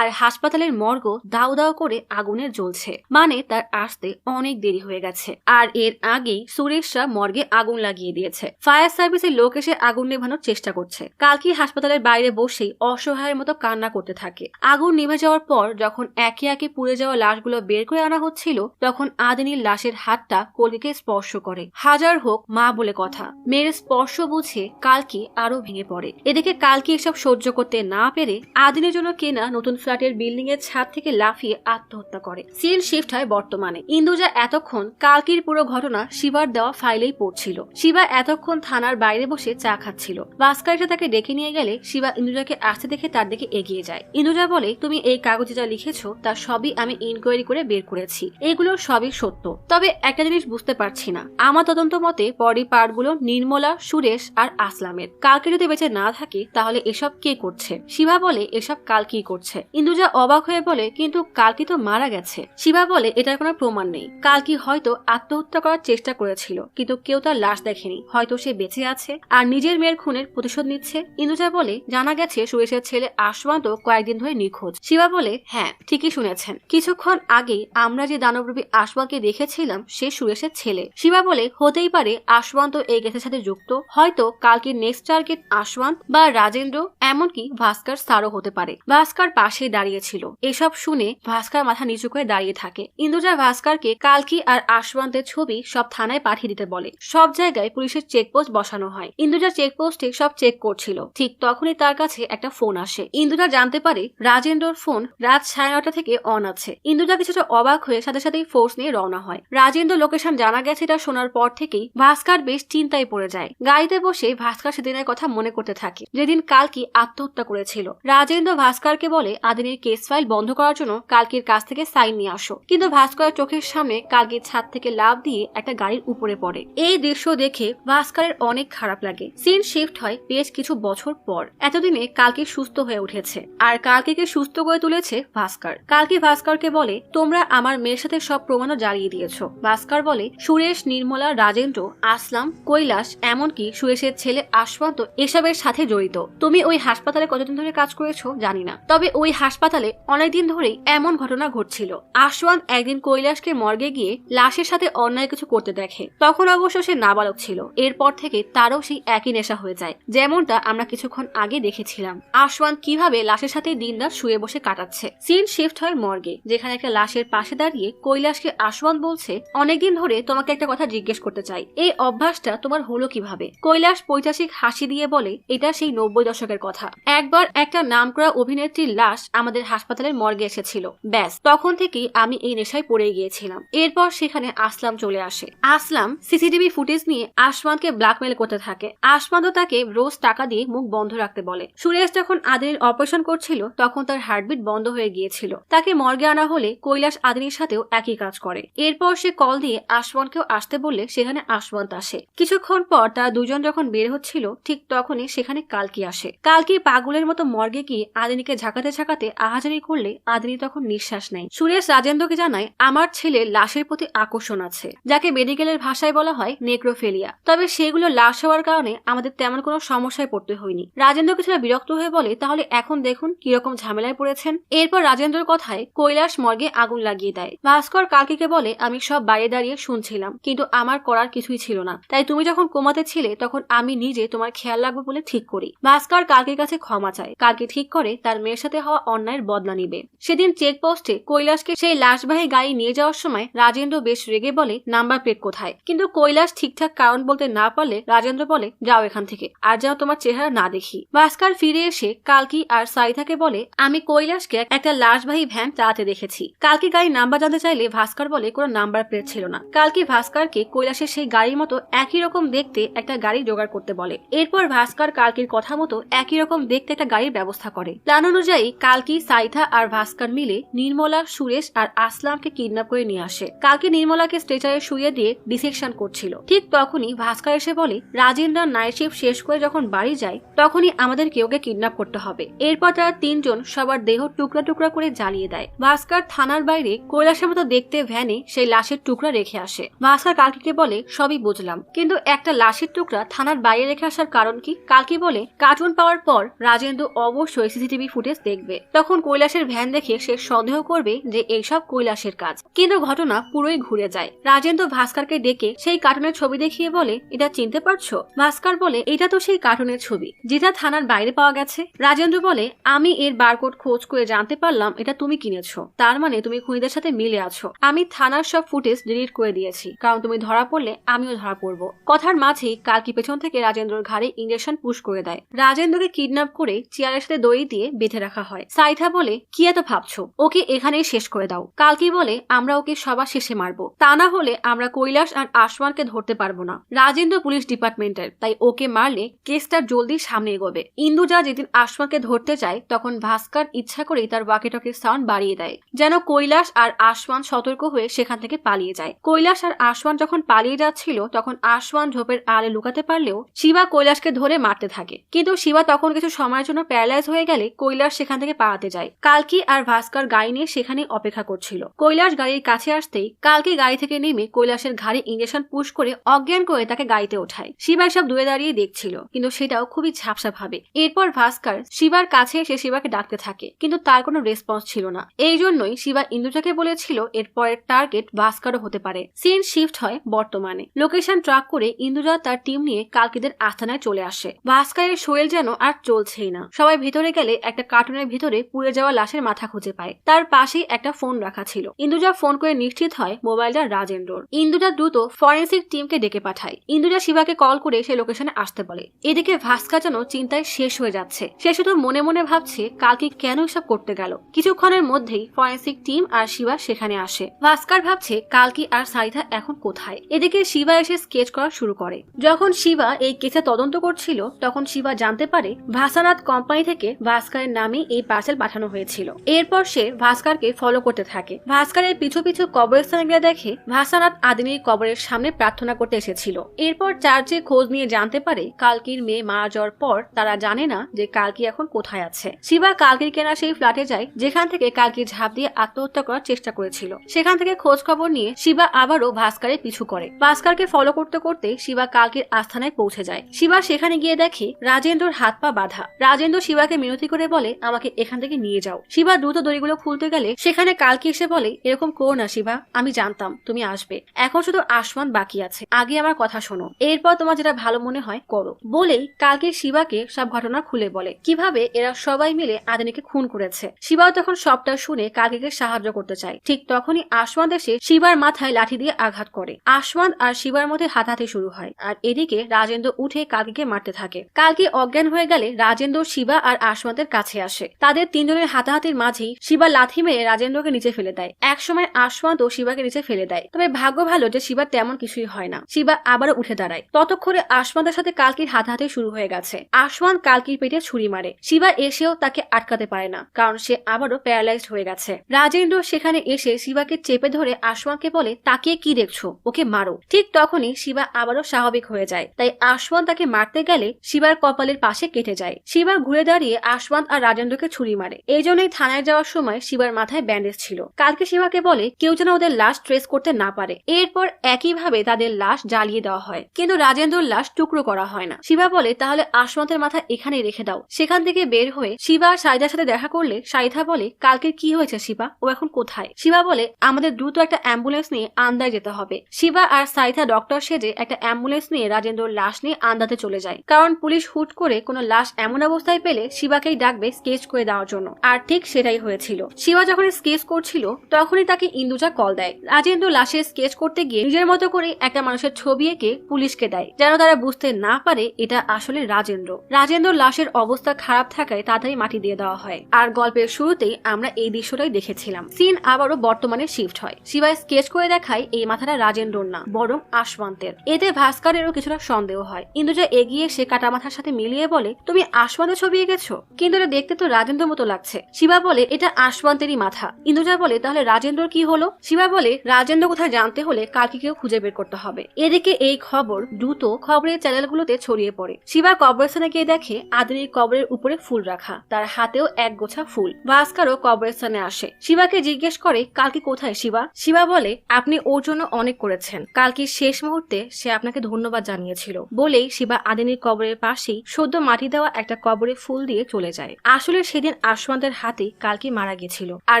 আর হাসপাতালের মর্গ দাউ দাউ করে আগুনে জ্বলছে, মানে তার আসতে অনেক দেরি হয়ে গেছে। আর এর আগেই সুরেশরা মর্গে আগুন লাগিয়ে দিয়েছে। ফায়ার সার্ভিসের লোক এসে আগুন নেভানোর চেষ্টা করছে। কালকি হাসপাতালের বাইরে বসেই অসহায়ের মতো কান্না করতে থাকে। আগুন নিভে যাওয়ার পর যখন একে একে পুড়ে যাওয়া লাশগুলো বের করে আনা হচ্ছিল, তখন আদিনীর লাশের হাতটা কলকিকে স্পর্শ করে। হাজার হোক মা বলে কথা, মেয়ের স্পর্শ বুঝে কালকি আরো ভেঙে পড়ে। এদিকে কালকি এসব সহ্য করতে না পেরে আদিনের জন্য কেনা নতুন ফ্ল্যাটের বিল্ডিং এর ছাদ থেকে লাফিয়ে আত্মহত্যা করে। সিন শিফট হয় বর্তমানে। ইন্দুজা এতক্ষণ কালকির পুরো ঘটনা শিবার দেওয়া ফাইলেই পড়ছিল। শিবা এতক্ষণ থানার বাইরে বসে চা খাচ্ছিল। ভাস্কর তাকে ডেকে নিয়ে গেলে শিবা ইন্দুজাকে আসতে দেখে তার দিকে এগিয়ে যায়। ইন্দুজা বলে তুমি এই কাগজে যা লিখেছো তার সবই আমি ইনকোয়ারি করে বের করেছি, এগুলো সবই সত্য। তবে একটা জিনিস বুঝতে পারছি না, আমার তদন্ত মতে বডি পার্ট গুলো নির্মলা, সুরেশ আর আসলামের। কালকে যদি বেঁচে না থাকে তাহলে এসব কে করছে? শিবা বলে এসব কালকি করছে। ইন্দুজা অবাক হয়ে বলে কিন্তু কালকি তো মারা গেছে। শিবা বলে এটার কোনো প্রমাণ নেই, কালকি হয়তো আত্মহত্যা করার চেষ্টা করেছিল, কিন্তু কেউ তার লাশ দেখেনি, হয়তো সে বেঁচে আছে আর নিজের মেয়ের খুনের প্রতিশোধ নিচ্ছে। ইন্দুজা বলে জানা গেছে সুরেশের ছেলে আশওয়ান্ত কয়েকদিন ধরে নিখোঁজ। শিবা বলে হ্যাঁ ঠিকই শুনেছেন, কিছুক্ষণ আগে আমরা যে দানবরূপী আশওয়ান্তকে দেখেছিলাম সে সুরেশের ছেলে। শিবা বলে হতেই পারে আশওয়ান্ত এই কেসের সাথে যুক্ত, হয়তো কালকির নেক্সট টার্গেট আশওয়ান্ত বা রাজেন্দ্র, এমনকি ভাস্কর স্যারও হতে পারে। ভাস্কর পাশে দাঁড়িয়ে ছিল। এসব শুনে ভাস্কর মাথা নিচু করে দাঁড়িয়ে থাকে। ইন্দুজা ভাস্করকে কালকি আর আশওয়ান্তের ছবি সব থানায় পাঠিয়ে দিতে বলে। সব জায়গায় পুলিশের চেকপোস্ট বসানো হয়। ইন্দুজা চেকপোস্টে সব চেক করছিল, ঠিক তখনই তার কাছে একটা ফোন আসে। ইন্দুজা জানতে পারে রাজেন্দ্রর ফোন রাত 9:30 থেকে অন আছে। ইন্দুজা কিছুটা অবাক হয়ে সাথে সাথেই ফোর্স নিয়ে রওনা হয়। রাজেন্দ্র লোকেশন জানা গেছে এটা শোনার পর থেকেই ভাস্কর বেশ চিন্তায় পড়ে যায়। গাড়িতে বসে ভাস্কর সেদিনের কথা মনে করতে থাকে, যেদিন কালকি আত্মহত্যা করেছিল। রাজেন্দ্র ভাস্করকে বলে আদিনীর কেস ফাইল বন্ধ করার জন্য কালকির কাছ থেকে সাইন নিয়ে আসো, কিন্তু ভাস্করের চোখের সামনে কালকির ছাদ থেকে লাফ দিয়ে একটা গাড়ির উপরে পড়ে। এই দৃশ্য দেখে ভাস্করের অনেক খারাপ লাগে। সিন শিফট হয় বেশ কিছু বছর পর। এতদিনে কালকি সুস্থ হয়ে উঠেছে, আর কালকিকে সুস্থ করে তুলেছে ভাস্কর। কালকি ভাস্করকে বলে তোমরা আমার মেয়ের সাথে সব প্রমাণও জ্বালিয়ে দিয়েছো। ভাস্কর বলে সুরেশ, নির্মলা, রাজেন্দ্র, আসলাম, কৈলাস, এমনকি সুরেশের ছেলে আশওয়ান্ত এসবের সাথে জড়িত। তুমি ওই হাসপাতালে কতদিন ধরে কাজ করেছো জানি না, তবে ওই হাসপাতালে অনেকদিন ধরেই এমন ঘটনা ঘটছিল। আশওয়ান্ত একদিন কৈলাসকে মর্গে গিয়ে লাশের সাথে অন্যায় কিছু করতে দেখে, তখন অবশ্য সে নাবালক ছিল। এরপর থেকে তারও সেই একই নেশা হয়ে যায়, যেমনটা আমরা কিছুক্ষণ আগে দেখেছিলাম আশওয়ান্ত কিভাবে লাশের সাথে দিনরাত শুয়ে বসে কাটাচ্ছে। সিন শিফট হয় মর্গে, যেখানে একটা লাশের পাশে দাঁড়িয়ে কৈলাসকে আশওয়ান্ত বলছে অনেকদিন ধরে তোমাকে একটা কথা জিজ্ঞেস করতে চাই, এই অভ্যাসটা তোমার হলো কিভাবে? কৈলাস পৈশাচিক হাসি দিয়ে বলে এটা সেই 90 দশকের কথা। একবার একটা নামকরা অভিনেত্রীর লাশ আমাদের হাসপাতালের মর্গে এসেছিল, ব্যাস তখন থেকেই আমি এই নেশায় পড়ে গিয়েছিলাম। এরপর সেখানে আসলাম চলে আসে। আসলাম সিসিটিভি ফুটেজ নিয়ে আশওয়ান্তকে ব্ল্যাকমেল করতে থাকে। আশওয়ান্ত তাকে রোজ টাকা দিয়ে মুখ বন্ধ রাখতে বলে। সুরেশ যখন আদিনীর অপারেশন করছিল তখন তার হার্টবিট বন্ধ হয়ে গিয়েছিল, তাকে মর্গে আনা হলে কৈলাস আদিনীর সাথেও একই কাজ করে। এরপর সে কল দিয়ে আশওয়ান্তকেও আসতে বললে সেখানে আশওয়ান্ত আসে। কিছুক্ষণ পর তারা দুজন যখন বের হচ্ছিল ঠিক তখনই সেখানে কালকি আসে। কালকি পাগলের মতো মর্গে গিয়ে আদিনীকে ঝাঁকাতে ঝাঁকাতে আহাজারি করলে আদিনী তখন নিঃশ্বাস নেয়। সুরেশ রাজেন্দ্রকে জানায় আমার ছেলের লাশের প্রতি আকর্ষণ আছে, যাকে মেডিকেলের ভাষায় বলা হয় নেক্রোফেলিয়া, তবে সেগুলো লাশ হওয়ার কারণে আমাদের তেমন কোনো সমস্যায় পড়তে হয়নি। রাজেন্দ্র কিছুটা বিরক্ত হয়ে বলে তাহলে এখন দেখুন কিরকম ঝামেলায় পড়েছেন। এরপর রাজেন্দ্রর কথায় কৈলাস মর্গে আগুন লাগিয়ে দেয়। ভাস্কর কালকিকে বলে আমি সব বাইরে দাঁড়িয়ে শুনছিলাম, কিন্তু আমার করার কিছুই ছিল না, তাই তুমি যখন কোমাতে ছিলে তখন আমি নিজে তোমার খেয়াল রাখবো বলে ঠিক করি। ভাস্কর কালকির কাছে ক্ষমা চায়। কালকি ঠিক করে তার মেয়ের সাথে হওয়া অন্যায়ের বদলা নিবে। সেদিন চেকপোস্টে কৈলাসকে সেই লাশবাহী গাড়ি নিয়ে যাওয়ার সময় রাজেন্দ্র বেশ রেগে বলে নাম্বার প্লেট কোথায়, কিন্তু কৈলাস ঠিকঠাক কারণ বলতে না পারলে রাজেন্দ্র বলে যাও এখান থেকে, আর যেন তোমার চেহারা না দেখি। ভাস্কর ফিরে এসে কালকি আর সাইথাকে বলে আমি কৈলাসকে একটা লাশবাহী ভ্যান চালাতে দেখি। দেখেছি। কালকে গাড়ির নাম্বার জানতে চাইলে ভাস্কর বলে কোনো নাম্বার প্লেট ছিল না। কালকে ভাস্করকে কৈলাসের সেই গাড়ির মতো একই রকম দেখতে একটা গাড়ি জোগাড় করতে বলে। এরপর ভাস্কর কালকির কথা মতো একই রকম দেখতে একটা গাড়ির ব্যবস্থা করে। প্ল্যান অনুযায়ী কালকি, সাইথা আর ভাস্কর মিলে নির্মলা, সুরেশ আর আসলামকে কিডন্যাপ করে নিয়ে আসে। কালকি নির্মলাকে স্ট্রেচারে শুয়ে দিয়ে ডিসেকশন করছিল। ঠিক তখনই ভাস্কর এসে বলে রাজেন্দ্র নাইট শিফট শেষ করে যখন বাড়ি যায় তখনই আমাদেরকে ওকে কিডন্যাপ করতে হবে। এরপর তারা তিনজন সবার দেহ টুকরা টুকরা করে জ্বালিয়ে দেয়। ভাস্কর থানার বাইরে কৈলাসের মতো দেখতে ভ্যানে সেই লাশের টুকরা রেখে আসে। ভাস্কর কালকিকে বলে সবই বুঝলাম, কিন্তু একটা লাশের টুকরা থানার বাইরে রেখে আসার কারণ কি? কালকি বলে কার্টুন পাওয়ার পর রাজেন্দ্র অবশ্যই সিসিটিভি ফুটেজ দেখবে, তখন কৈলাসের ভ্যান দেখে সে সন্দেহ করবে যে এইসব কৈলাসের কাজ। কিন্তু ঘটনা পুরোই ঘুরে যায়। রাজেন্দ্র ভাস্করকে ডেকে সেই কার্টুনের ছবি দেখিয়ে বলে এটা চিনতে পারছো? ভাস্কর বলে এটা তো সেই কার্টুনের ছবি যেটা থানার বাইরে পাওয়া গেছে। রাজেন্দ্র বলে আমি এর বারকোড খোঁজ করে জানতে পারলাম এটা তুমি কিনেছো, তার মানে তুমি খুনিদের সাথে মিলে আছো। আমি থানার সব ফুটেজ ডিলিট করে দিয়েছি, কারণ তুমি ধরা পড়লে আমিও ধরা পড়বো। কথার মাঝেই কালকি পেছন থেকে রাজেন্দ্রর ঘাড়ে ইঞ্জেকশন পুশ করে দেয়। রাজেন্দ্রকে কিডন্যাপ করে চেয়ারের সাথে দড়ি দিয়ে বেঁধে রাখা হয়। সাইথা বলে কি এত ভাবছো, ওকে এখানেই শেষ করে দাও। কালকি বলে আমরা ওকে সবার শেষে মারবো, তা না হলে আমরা কৈলাস আর আসমানকে ধরতে পারবো না। রাজেন্দ্র পুলিশ ডিপার্টমেন্টের, তাই ওকে মারলে কেসটা জলদি সামনে এগোবে। ইন্দুজা যেদিন আসমানকে ধরতে চায় তখন ভাস্কর ইচ্ছা করেই তার ওয়াকিটকির সাউন্ড বাড়িয়ে দেয়, যেন কৈলাস আর আসমান সতর্ক হয়ে সেখান থেকে পালিয়ে যায়। কৈলাস আর আসমান যখন পালিয়ে যাচ্ছিল তখন আসমান ঝোপের আড়ে লুকাতে পারলেও শিবা কৈলাসকে ধরে মারতে থাকে। কিন্তু শিবা তখন কিছু সময়ের জন্য প্যারালাইজ হয়ে গেলে কৈলাস সেখান থেকে পালাতে যায়। কালকি আর ভাস্কর গাড়ি নিয়ে সেখানে অপেক্ষা করছিল। কৈলাস গাড়ির কাছে আসতেই কালকি গাড়ি থেকে নেমে কৈলাসের ঘাড়ে ইঞ্জেকশন পুশ করে অজ্ঞান করে তাকে গাড়িতে ওঠায়। শিবা সব দূরে দাঁড়িয়ে দেখছিল, কিন্তু সেটাও খুবই ঝাপসা ভাবে। এরপর ভাস্কর শিবার কাছে এসে শিবাকে ডাকতে থাকে, কিন্তু তার কোনো রেসপন্স ছিল না। এই জন্যই শিবা ইন্দুজাকে বলেছিল এর পরের টার্গেট ভাস্করও হতে পারে। সিন শিফট হয় বর্তমানে। লোকেশন ট্র্যাক করে ইন্দুজা তার টিম নিয়ে কালকিদের আস্তানায় চলে আসে। ভাস্করের শরীর যেন আর চলছেই না। সবাই ভিতরে গেলে একটা কার্টুনের ভিতরে পুড়ে যাওয়া লাশের মাথা খুঁজে পায়। তার পাশেই একটা ফোন রাখা ছিল। ইন্দুজা ফোন করে নিশ্চিত হয় মোবাইলটা রাজেন্দ্রর। ইন্দুজা দ্রুত ফরেন্সিক টিমকে ডেকে পাঠায়। ইন্দুজা শিবাকে কল করে সেই লোকেশনে আসতে বলে। এদিকে ভাস্কর যেন চিন্তায় শেষ হয়ে যাচ্ছে। সে শুধু মনে মনে ভাবছে কালকি কেন এসব করতে গেল। কিছুক্ষণের মধ্যেই ফরেন্সিক টিম আর শিবা সেখানে আসে। ভাস্কর ভাবছে কালকি আর সাইথা এখন কোথায়। এদিকে শিবা এসে স্কেচ করা শুরু করে। যখন শিবা এই কেসে তদন্ত করছিল তখন শিবা জানতে পারে ভাসানাথ কোম্পানি থেকে ভাস্করের নামে এই পার্সেল পাঠানো হয়েছিল। এরপর সে ভাস্করকে ফলো করতে থাকে। ভাস্করের পিছু পিছু কবরস্থানে গিয়ে দেখে ভাসানাথ আদিনীর কবরের সামনে প্রার্থনা করতে এসেছিল। এরপর চার্চে খোঁজ নিয়ে জানতে পারে কালকির মেয়ে মারা যাওয়ার পর তারা জানে না যে কালকি এখন কোথায় আছে। শিবা কালকির কেনা সেই ফ্ল্যাটে যায় যেখান থেকে কালকি ঝাঁপ দিয়ে আত্মহত্যা করার চেষ্টা করেছিল। সেখান থেকে খোঁজ খবর নিয়ে শিবা আবারও ভাস্করের পিছু করে। ভাস্করকে ফলো করতে করতে শিবা কালকির আস্থানায় পৌঁছে যায়। শিবা সেখানে গিয়ে দেখে রাজেন্দ্রর হাত পা বাঁধা। রাজেন্দ্র শিবাকে মিনতি করে বলে আমাকে এখান থেকে নিয়ে যাও। শিবা দ্রুত দড়িগুলো খুলতে গেলে সেখানে কালকি এসে বলে এরকম করো না শিবা, আমি জানতাম তুমি আসবে। এখন শুধু আসমান বাকি আছে, আগে আমার কথা শোনো, এরপর তোমার যেটা ভালো মনে হয় করো। বলেই কালকি শিবাকে সব ঘটনা খুলে বলে কিভাবে এরা সবাই মিলে আদিনীকে খুন করেছে। শিবাও তখন সবটা শুনে কালকিকে সাহায্য করতে চায়। ঠিক তখনই আসমান এসে শিবার মাথায় লাঠি দিয়ে আঘাত করে। আসমান আর শিবার মধ্যে হাতাহাতি শুরু হয়। আর এদিকে রাজেন্দ্র উঠে কালকিকে মারতে থাকে। কালকি অজ্ঞান হয়ে গেলে রাজেন্দ্র, শিবা আর আসমানের কাছে আসে। তাদের তিনজনের হাতাহাতির মাঝেই শিবা লাথি মেরে রাজেন্দ্রকে নিচে ফেলে দেয়। একসময় আসমান্ত শিবাকে নিচে ফেলে দেয়, তবে ভাগ্য ভালো যে শিবার তেমন কিছুই হয় না। শিবা আবারও উঠে দাঁড়ায়। ততক্ষণে আসমানের সাথে কালকির হাতাহাতি শুরু হয়ে গেছে। আসমান কালকির পেটে ছুরি মারে। শিবা এসেও তাকে আটকাতে পারে না, কারণ সে আবারও প্যারালাইজড হয়ে গেছে। রাজেন্দ্র সেখানে এসে শিবাকে চেপে ধরে আসমানকে বলে তাকিয়ে কি দেখছো, ওকে মারো। ঠিক তখনই শিবা আবারও স্বাভাবিক হয়ে যায়। তাই আসমান তাকে মারতে গেলে শিবার কপালের পাশে কেটে যায়। শিবা ঘুরে দাঁড়িয়ে আসমান আর রাজেন্দ্রকে ছুরি মারে। এই জন্যই থানায় যাওয়ার সময় শিবার মাথায় ব্যান্ডেজ ছিল। কালকে শিবাকে বলে কেউ যেন ওদের লাশ ট্রেস করতে না পারে। এরপর একইভাবে তাদের লাশ জ্বালিয়ে দেওয়া হয়, কিন্তু রাজেন্দ্রর লাশ টুকরো করা হয় না। শিবা বলে তাহলে আসমানের মাথা এখানেই রেখে দাও। সেখান থেকে বের হয়ে শিবা আর সাইদার সাথে দেখা করলে সাইথা বলে কালকে কি হয়েছে শিবা, ও এখন কোথায়? শিবা বলে আমাদের দ্রুত একটা অ্যাম্বুলেন্স নিয়ে আন্দায় যেতে হবে। শিবা আর সাইথা ডক্টর সেজে একটা অ্যাম্বুলেন্স নিয়ে রাজেন্দ্রর লাশ নিয়ে আন্দাতে চলে যায়, কারণ পুলিশ হুট করে কোনো লাশ এমন অবস্থায় পেলে শিবাকেই ডাকবে স্কেচ করে দেওয়ার জন্য। আর ঠিক সেটাই হয়েছিল। শিবা যখন স্কেচ করছিল তখনই তাকে ইন্দুজা কল দেয়। রাজেন্দ্র লাশের স্কেচ করতে গিয়ে নিজের মতো করে একটা মানুষের ছবি এঁকে পুলিশকে দেয়, যেন তারা বুঝতে না পারে এটা আসলে রাজেন্দ্র। রাজেন্দ্র লাশের অবস্থা খারাপ থাকায় তাড়াতাড়ি মাটি দিয়ে দেওয়া হয়। আর গল্পের শুরুতেই আমরা এই দৃশ্যটা দৃশ্যটাই দেখেছিলাম। সিন আবারও বর্তমানে শিফট হয়। শিবা স্কেচ করে দেখায় এই মাথাটা রাজেন্দ্রর না, বরং আশওয়ান্তের। এতে ভাস্করেরও কিছুটা সন্দেহ হয়। ইন্দুজা এগিয়ে সে কাটা মাথার সাথে মিলিয়ে বলে, তুমি আশওয়ান্তের ছবি এঁকেছো? কিন্তু এটা দেখতে তো রাজেন্দ্র মতো লাগছে। শিবা বলে, এটা আশওয়ান্তেরই মাথা। ইন্দুজা বলে, তাহলে রাজেন্দ্রর কি হলো? শিবা বলে, রাজেন্দ্র কোথায় জানতে হলে কালকিকেও খুঁজে বের করতে হবে। এদিকে এই খবর দ্রুত খবরের চ্যানেলগুলোতে ছড়িয়ে পড়ে। শিবা কবরস্থানে গিয়ে দেখে আদিনীর কবরের উপরে ফুল রাখা, তার হাতেও এক গোছা ফুল। ভাস্করও কবরস্থানে আসে। শিবাকে জিজ্ঞেস করে, কালকি কোথায় শিবা? শিবা বলে, আপনি ওর জন্য অনেক করেছেন। কালকির শেষ মুহূর্তে সে আপনাকে ধন্যবাদ জানিয়েছিল। বলেই শিবা আদিনীর কবরের পাশেই সদ্য মাটি দেওয়া একটা কবরে ফুল দিয়ে চলে যায়। আসলে সেদিন আশওয়ান্তের হাতে কালকি মারা গেছিল, আর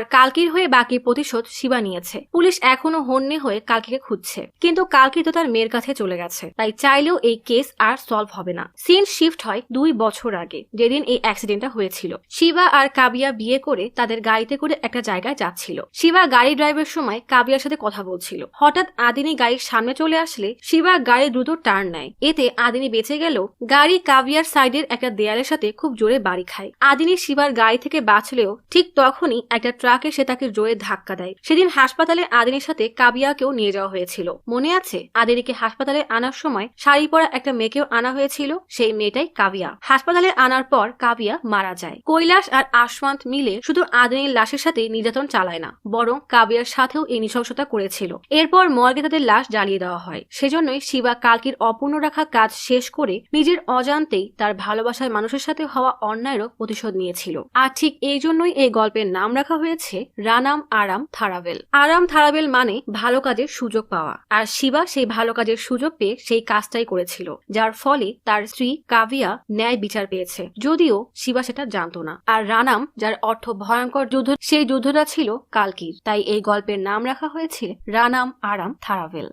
কালকির হয়ে বাকি প্রতিশোধ শিবা নিয়েছে। পুলিশ এখনো হন্যে হয়ে কালকিকে খুঁজছে, কিন্তু কালকি তো তার মেয়ের কাছে চলে গেছে, তাই চাইলেও এই কেস আর সলভ হবে না। সিন শিফট হয় 2 বছর আগে, যেদিন এই অ্যাক্সিডেন্টটা হয়েছিল। শিবা আর কাবিয়া বিয়ে করে তাদের গাড়িতে করে একটা জায়গায় যাচ্ছিল। শিবা গাড়ি ড্রাইভের সময় কাবিয়ার সাথে কথা বলছিল। হঠাৎ আদিনী গাড়ির সামনে চলে আসলে শিবা গাড়ি দ্রুত টার্ন নেয়। এতে আদিনী বেঁচে গেলেও গাড়ি কাবিয়ার সাইডের একটা দেয়ালের সাথে খুব জোরে বাড়ি খায়। আদিনী শিবার গাড়ি থেকে বাঁচলেও ঠিক তখনই একটা ট্রাক এসে তাকে জোরে ধাক্কা দেয়। সেদিন হাসপাতালে আদিনীর সাথে কাবিয়াকেও নিয়ে যাওয়া হয়েছিল। মনে আছে? আদিনীকে হাসপাতালে আনার সময় শাড়ি পরা একটা মেয়েকেও আনা হয়েছিল, সেই মেয়েটাই কাবিয়া। হাসপাতালে আনার পর কাবিয়া মারা যায়। কৈলাস আর আশওয়ান্ত মিলে শুধু আদিনীর লাশের সাথে নির্যাতন চালায় না, বরং কাবিয়ার সাথেও এই নৃশংসতা করেছিল। এরপর মর্গে তাদের লাশ জ্বালিয়ে দেওয়া হয়। সেজন্যই শিবা কালকির অপূর্ণ রাখা কাজ শেষ করে নিজের অজান্তেই তার ভালোবাসার মানুষের সাথে হওয়া অন্যায়েরও প্রতিশোধ নিয়েছিল। আর ঠিক এই জন্যই এই গল্পের নাম রাখা হয়েছে রানাম আরাম থারাভেল। আরাম থারাভেল মানে ভালো কাজের সুযোগ পাওয়া, আর শিবা সেই ভালো কাজের সুযোগ পেয়ে সেই কাজটাই করেছিল, যার ফলে তার স্ত্রী কাবিয়া ন্যায় বিচার পেয়েছে, যদিও শিবা সেটা জানতো না। আর রানাম, যার অর্থ ভয়ঙ্কর যুদ্ধ, সেই যুদ্ধটা ছিল কালকির, তাই এই গল্পের নাম রাখা হয়েছে রানাম আরাম থারাভেল।